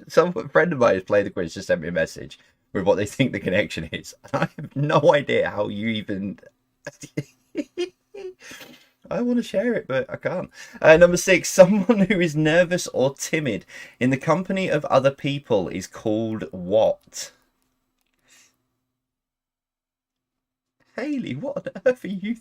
Some friend of mine has played the quiz, just sent me a message with what they think the connection is. I have no idea how you even. I want to share it, but I can't. Number 6, someone who is nervous or timid in the company of other people is called what? Hayley, what on earth are you?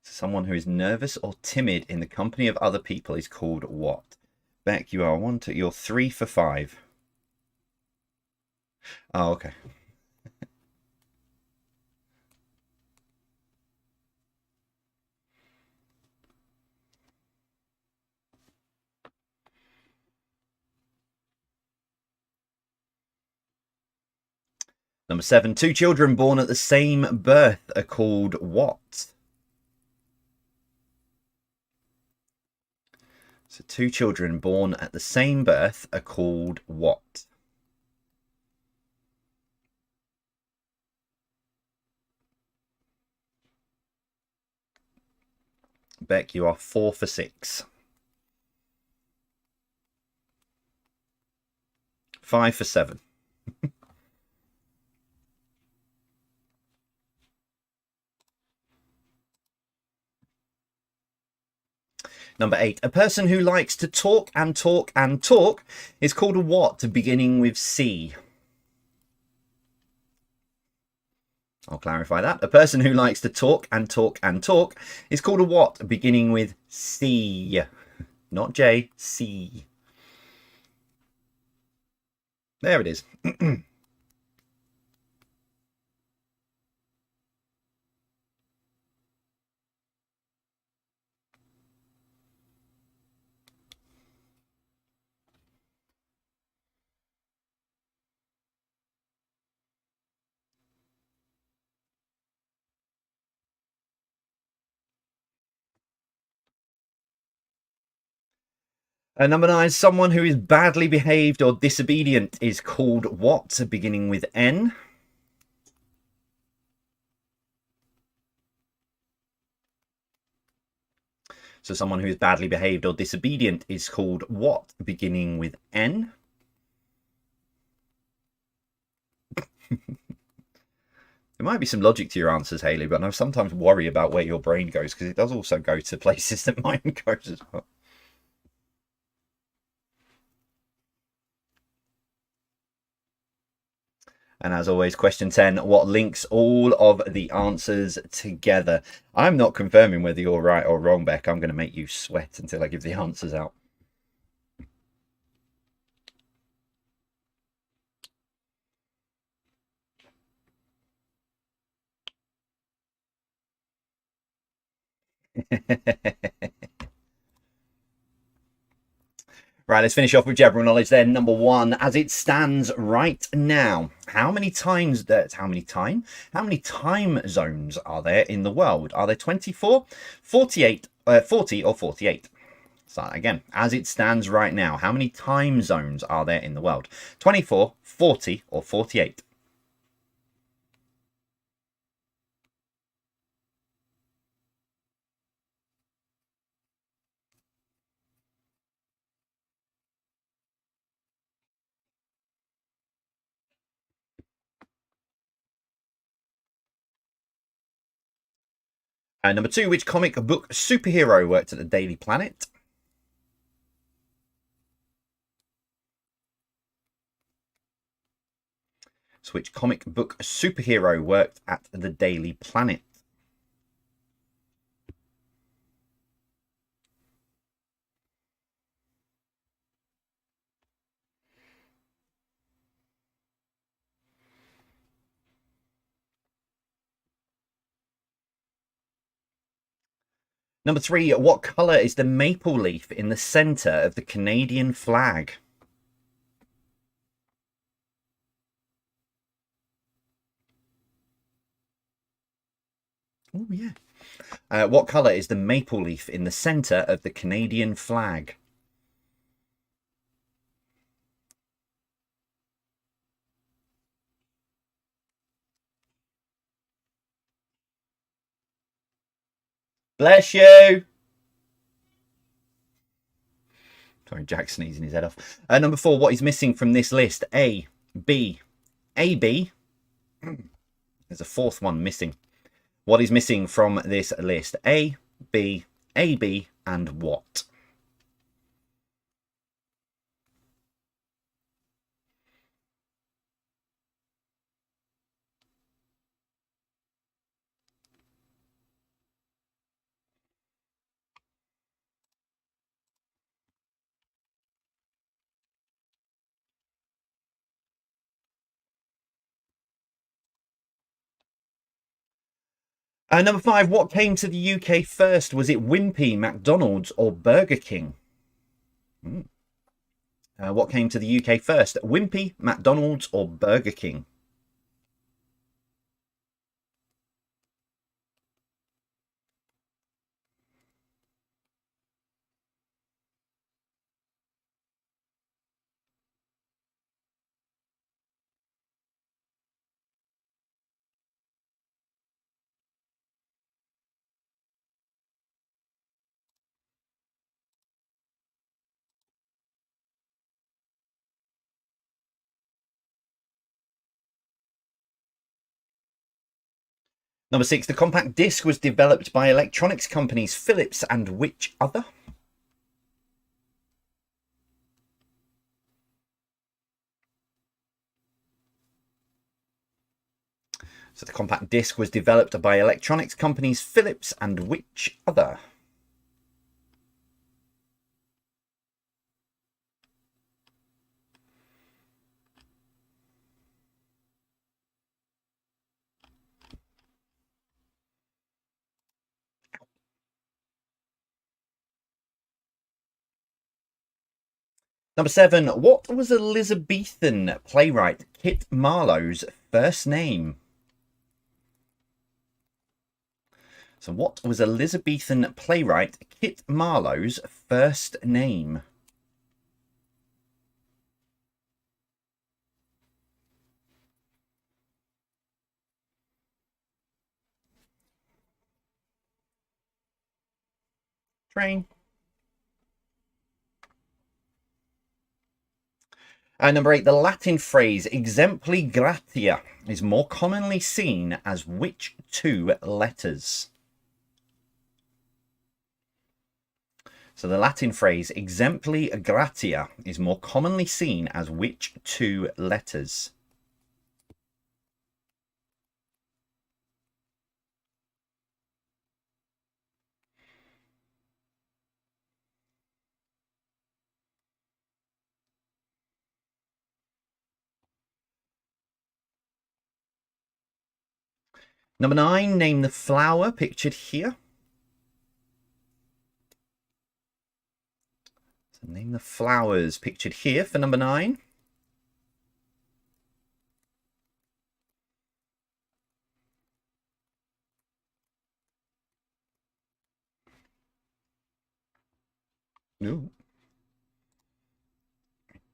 Someone who is nervous or timid in the company of other people is called what? Beck, you are 1, 2, you're 3 for 5. Oh, okay. Number 7, 2 children born at the same birth are called what? So 2 children born at the same birth are called what? Beck, you are 4 for 6. 5 for 7. Number 8, a person who likes to talk and talk and talk is called a what beginning with C? I'll clarify that. A person who likes to talk and talk and talk is called a what beginning with C? Not J, C. There it is. Number 9, someone who is badly behaved or disobedient is called what beginning with N? So someone who is badly behaved or disobedient is called what beginning with N? There might be some logic to your answers, Hayley, but I sometimes worry about where your brain goes because it does also go to places that mine goes as well. And as always, question 10, what links all of the answers together? I'm not confirming whether you're right or wrong, Beck. I'm going to make you sweat until I give the answers out. Right, let's finish off with general knowledge then. Number 1, as it stands right now, how many time zones are there in the world? Are there 24, 48, 40 or 48? Start again. As it stands right now, how many time zones are there in the world? 24, 40 or 48? Number 2, which comic book superhero worked at the Daily Planet? So which comic book superhero worked at the Daily Planet? Number 3, what colour is the maple leaf in the centre of the Canadian flag? Oh, yeah. What colour is the maple leaf in the centre of the Canadian flag? Bless you! Sorry, Jack's sneezing his head off. Number 4, what is missing from this list? A, B, A, B. There's a fourth one missing. What is missing from this list? A, B, and what? Number 5, what came to the UK first? Was it Wimpy, McDonald's, or Burger King? What came to the UK first? Wimpy, McDonald's, or Burger King? Number 6, the compact disc was developed by electronics companies Philips and which other? So the compact disc was developed by electronics companies Philips and which other? Number 7, what was Elizabethan playwright Kit Marlowe's first name? So what was Elizabethan playwright Kit Marlowe's first name? Train. Number 8, the Latin phrase exempli gratia is more commonly seen as which 2 letters? So the Latin phrase exempli gratia is more commonly seen as which 2 letters? Number 9, name the flower pictured here. So name the flowers pictured here for number 9. Ooh.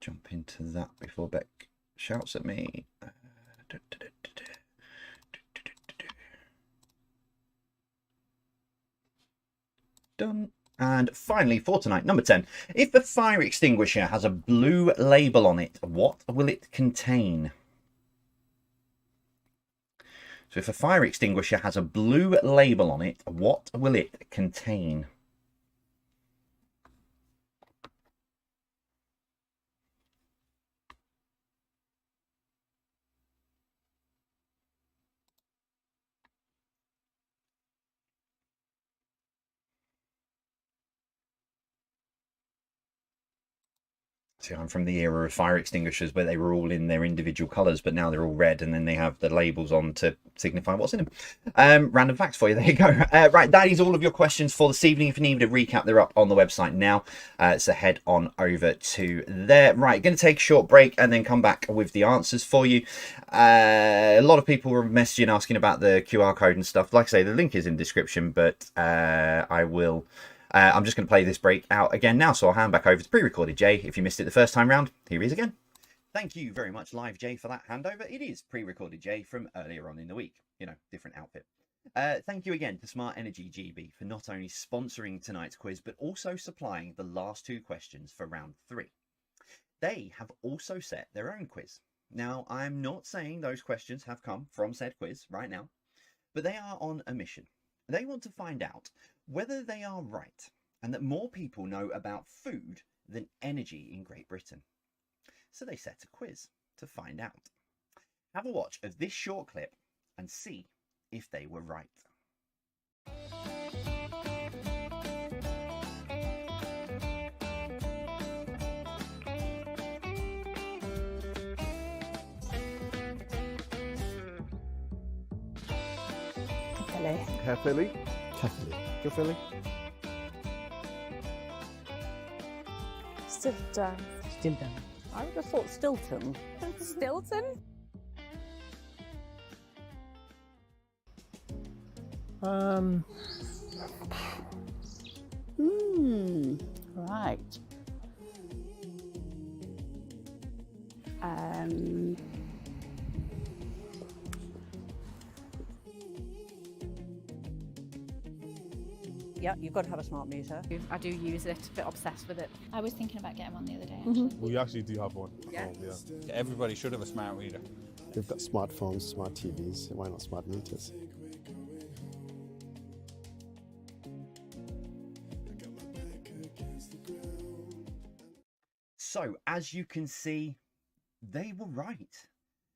Jump into that before Beck shouts at me. Done. And finally, for tonight, number 10. If a fire extinguisher has a blue label on it, what will it contain? So if a fire extinguisher has a blue label on it, what will it contain? See, I'm from the era of fire extinguishers where they were all in their individual colours, but now they're all red, and then they have the labels on to signify what's in them. Random facts for you. There you go. Right, that is all of your questions for this evening. If you need a recap, they're up on the website now. So head on over to there. Right, going to take a short break and then come back with the answers for you. A lot of people were messaging asking about the QR code and stuff. Like I say, the link is in the description, but I'm just going to play this break out again now, so I'll hand back over to pre-recorded Jay. If you missed it the first time round, here he is again. Thank you very much, Live Jay, for that handover. It is pre-recorded Jay from earlier on in the week. You know, different outfit. Thank you again to Smart Energy GB for not only sponsoring tonight's quiz, but also supplying the last two questions for round 3. They have also set their own quiz. Now, I'm not saying those questions have come from said quiz right now, but they are on a mission. They want to find out whether they are right and that more people know about food than energy in Great Britain. So they set a quiz to find out. Have a watch of this short clip and see if they were right. Philly. Carefully. Catholic. Go Philly. Stilton. Stilton. I would have thought Stilton. Stilton? Right. Yeah, you've got to have a smart meter. I do use it, a bit obsessed with it. I was thinking about getting one the other day, actually. We actually do have one. Yeah. Yeah. Everybody should have a smart meter. We've got smartphones, smart TVs. Why not smart meters? So, as you can see, they were right.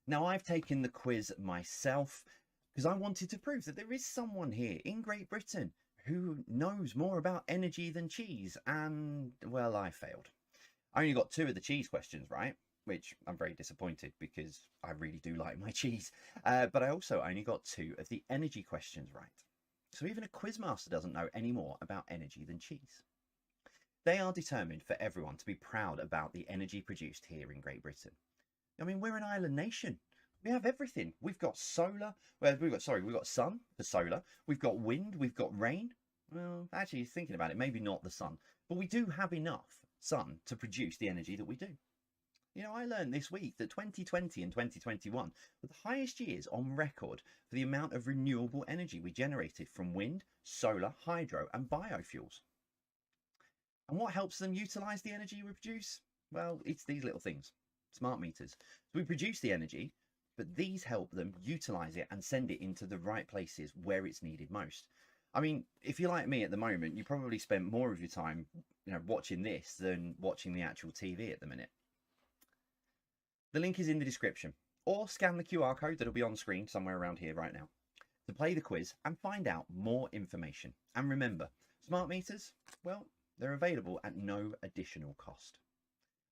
Now, I've taken the quiz myself because I wanted to prove that there is someone here in Great Britain who knows more about energy than cheese, and, well, I failed. I only got 2 of the cheese questions right, which I'm very disappointed because I really do like my cheese. But I also only got 2 of the energy questions right. So even a quizmaster doesn't know any more about energy than cheese. They are determined for everyone to be proud about the energy produced here in Great Britain. I mean, we're an island nation. We have everything. We've got solar. Well, we've got sun for solar. We've got wind. We've got rain. Well, actually, thinking about it, maybe not the sun, but we do have enough sun to produce the energy that we do. You know, I learned this week that 2020 and 2021 were the highest years on record for the amount of renewable energy we generated from wind, solar, hydro, and biofuels. And what helps them utilise the energy we produce? Well, it's these little things, smart meters. So we produce the energy, but these help them utilise it and send it into the right places where it's needed most. I mean, if you're like me at the moment, you probably spend more of your time, you know, watching this than watching the actual TV at the minute. The link is in the description, or scan the QR code that'll be on screen somewhere around here right now to play the quiz and find out more information. And remember, smart meters, well, they're available at no additional cost.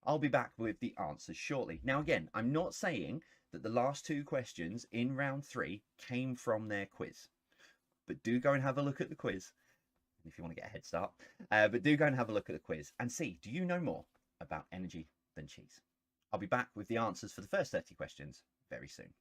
I'll be back with the answers shortly. Now, again, I'm not saying that the last 2 questions in round 3 came from their quiz, but do go and have a look at the quiz if you want to get a head start. But do go and have a look at the quiz and see, do you know more about energy than cheese? I'll be back with the answers for the first 30 questions very soon.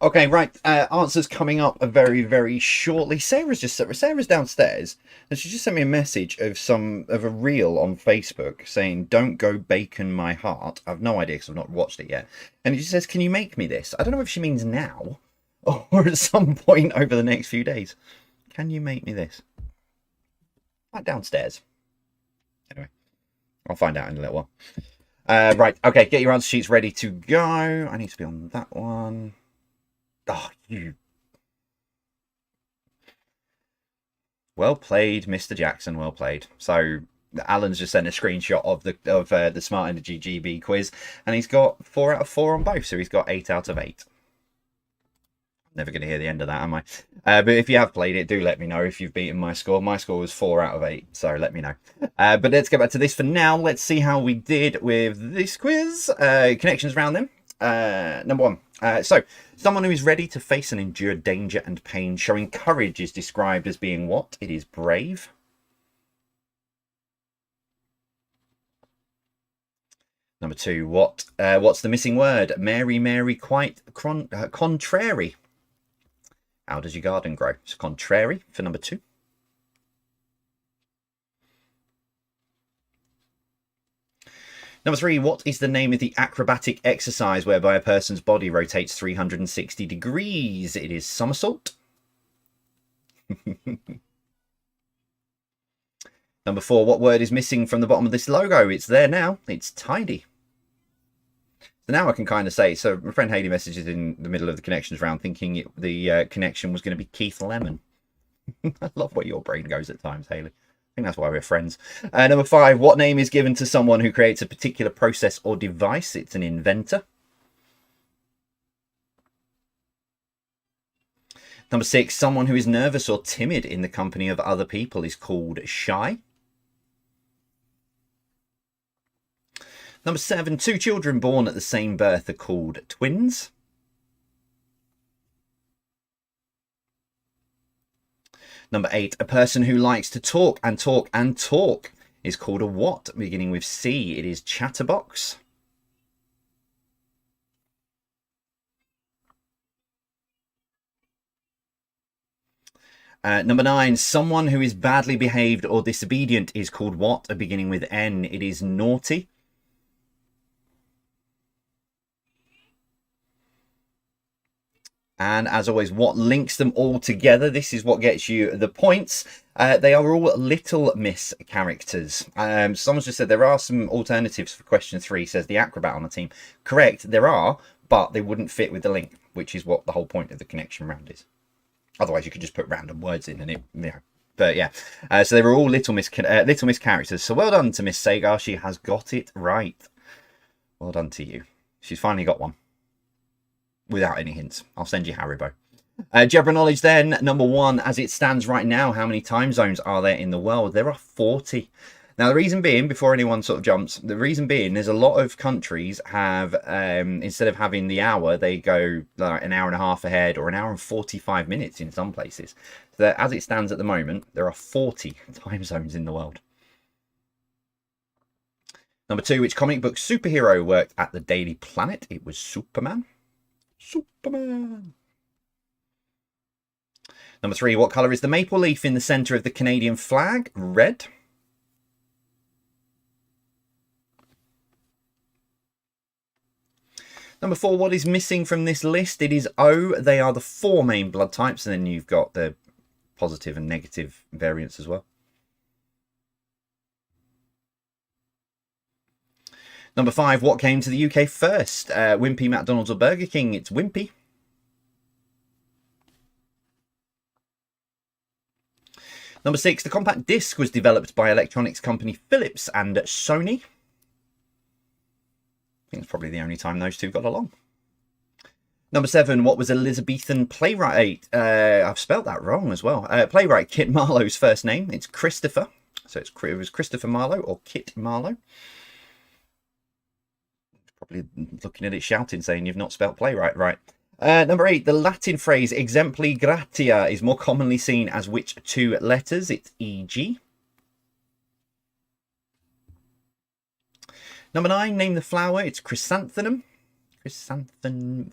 Okay, right. Answers coming up very, very shortly. Sarah's downstairs, and she just sent me a message of a reel on Facebook saying, "Don't go bacon my heart." I've no idea because I've not watched it yet. And it just says, "Can you make me this?" I don't know if she means now or at some point over the next few days. Can you make me this? Right downstairs. Anyway, I'll find out in a little while. Right. Okay, get your answer sheets ready to go. I need to be on that one. Oh, you. Well played, Mr. Jackson. Well played. So Alan's just sent a screenshot of the Smart Energy GB quiz, and he's got 4 out of 4 on both. So he's got 8 out of 8. Never going to hear the end of that, am I? But if you have played it, do let me know if you've beaten my score. My score was 4 out of 8, so let me know. But let's get back to this for now. Let's see how we did with this quiz. Connections around them. Number 1. So, someone who is ready to face and endure danger and pain, showing courage, is described as being what? It is brave. Number 2. What's the missing word? Mary, quite contrary. How does your garden grow? It's contrary for number 2. Number 3, what is the name of the acrobatic exercise whereby a person's body rotates 360 degrees? It is somersault. Number 4, what word is missing from the bottom of this logo? It's there now. It's tidy. So now I can kind of say, so my friend Hayley messages in the middle of the connections round thinking the connection was going to be Keith Lemon. I love where your brain goes at times, Hayley. I think that's why we're friends. Number 5, what name is given to someone who creates a particular process or device? It's an inventor. Number 6, someone who is nervous or timid in the company of other people is called shy. Number 7, 2 children born at the same birth are called twins. Number 8, a person who likes to talk and talk and talk is called a what? Beginning with C, it is chatterbox. Number 9, someone who is badly behaved or disobedient is called what? Beginning with N, it is naughty. And as always, what links them all together? This is what gets you the points. They are all Little Miss characters. Someone's just said there are some alternatives for question 3, says the acrobat on the team. Correct, there are, but they wouldn't fit with the link, which is what the whole point of the connection round is. Otherwise, you could just put random words in and it, you know. But yeah, so they were all Little Miss characters. So well done to Miss Sagar. She has got it right. Well done to you. She's finally got one. Without any hints. I'll send you Haribo. General knowledge then. Number 1, as it stands right now, how many time zones are there in the world? There are 40. Now, the reason being, before anyone sort of jumps, the reason being, there's a lot of countries have, instead of having the hour, they go like an hour and a half ahead or an hour and 45 minutes in some places. So that, as it stands at the moment, there are 40 time zones in the world. Number 2, which comic book superhero worked at the Daily Planet? It was Superman. Superman. Number 3, what colour is the maple leaf in the centre of the Canadian flag? Red. Number 4, what is missing from this list? It is O. They are the 4 main blood types, and then you've got the positive and negative variants as well. Number 5, what came to the UK first? Wimpy, McDonald's or Burger King? It's Wimpy. Number 6, the compact disc was developed by electronics company Philips and Sony. I think it's probably the only time those two got along. Number 7, what was Elizabethan playwright? I've spelt that wrong as well. Playwright Kit Marlowe's first name. It's Christopher. So it was Christopher Marlowe or Kit Marlowe. Probably looking at it shouting, saying you've not spelt playwright right. Number 8, the Latin phrase exempli gratia is more commonly seen as which 2 letters? It's EG. Number 9, name the flower. It's chrysanthemum. Chrysanthemum.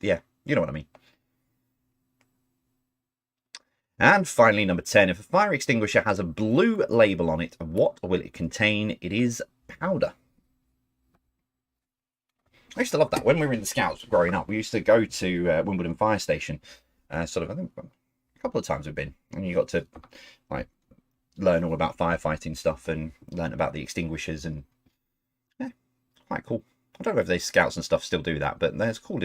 Yeah, you know what I mean. And finally, number 10, if a fire extinguisher has a blue label on it, what will it contain? It is powder. I used to love that. When we were in the Scouts growing up, we used to go to Wimbledon Fire Station. I think a couple of times we've been. And you got to like learn all about firefighting stuff and learn about the extinguishers. And yeah, quite cool. I don't know if they Scouts and stuff still do that, but there's cool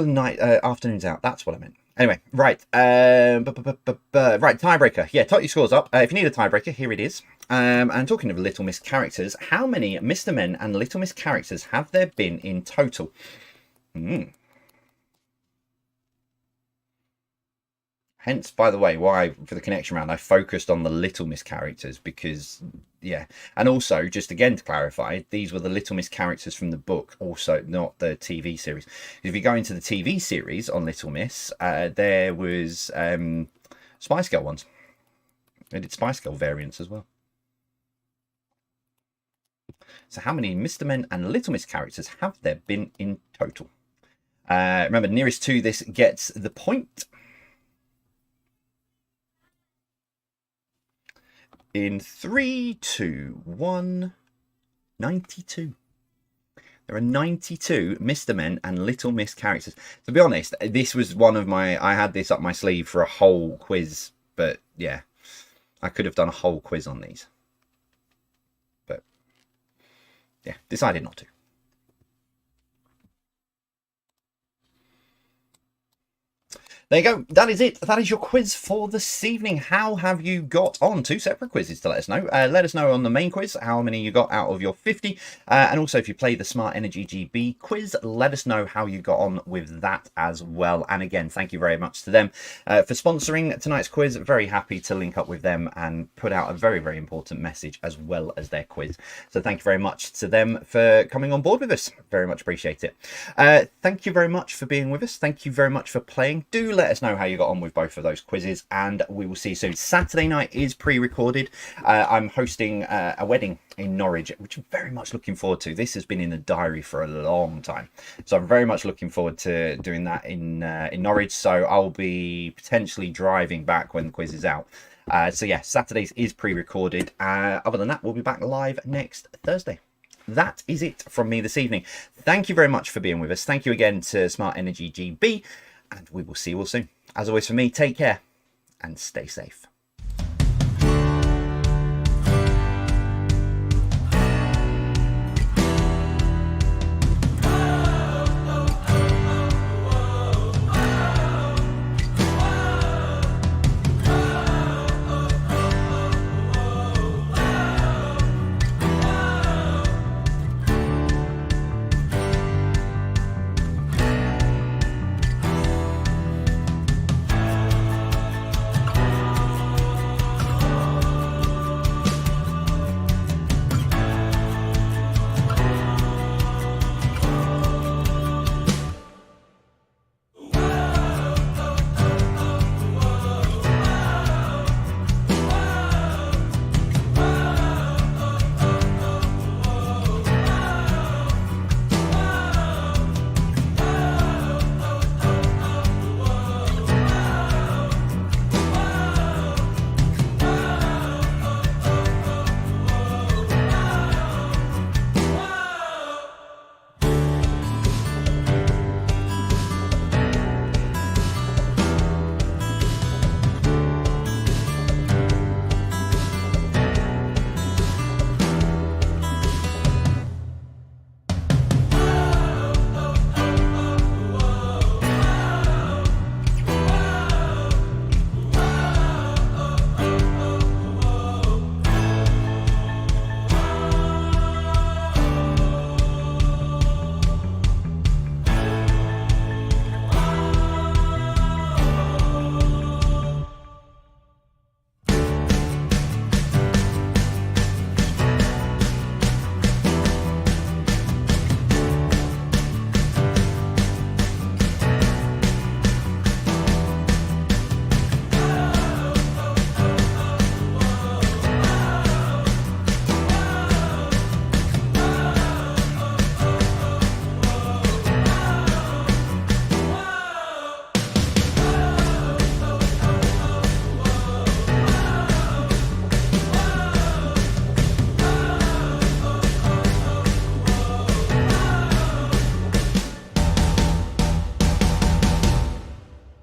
night afternoons out. That's what I meant. Anyway, right. Right, tiebreaker. Yeah, tot your scores up. If you need a tiebreaker, here it is. And talking of Little Miss characters, how many Mr. Men and Little Miss characters have there been in total? Hence, by the way, why for the connection round I focused on the Little Miss characters, because yeah, and also just again to clarify, these were the Little Miss characters from the book, also not the TV series. If you go into the TV series on Little Miss, there was Spice Girl ones. They did Spice Girl variants as well. So how many Mr. Men and Little Miss characters have there been in total? Remember, nearest to this gets the point. In 3, 2, 1, 92. There are 92 Mr. Men and Little Miss characters. To be honest, this was one of I had this up my sleeve for a whole quiz, but yeah, I could have done a whole quiz on these. But yeah, decided not to. There you go. That is it. That is your quiz for this evening. How have you got on? 2 separate quizzes to let us know. Let us know on the main quiz how many you got out of your 50. And also, if you play the Smart Energy GB quiz, let us know how you got on with that as well. And again, thank you very much to them for sponsoring tonight's quiz. Very happy to link up with them and put out a very, very important message as well as their quiz. So thank you very much to them for coming on board with us. Very much appreciate it. Thank you very much for being with us. Thank you very much for playing. Do let us know how you got on with both of those quizzes, and we will see you soon. Saturday night is pre-recorded. I'm hosting a wedding in Norwich, which I'm very much looking forward to. This has been in the diary for a long time, so I'm very much looking forward to doing that in Norwich. So I'll be potentially driving back when the quiz is out. So yeah, Saturdays is pre-recorded. Other than that, we'll be back live next Thursday. That is it from me this evening. Thank you very much for being with us. Thank you again to Smart Energy GB. And we will see you all soon. As always, for me, take care and stay safe.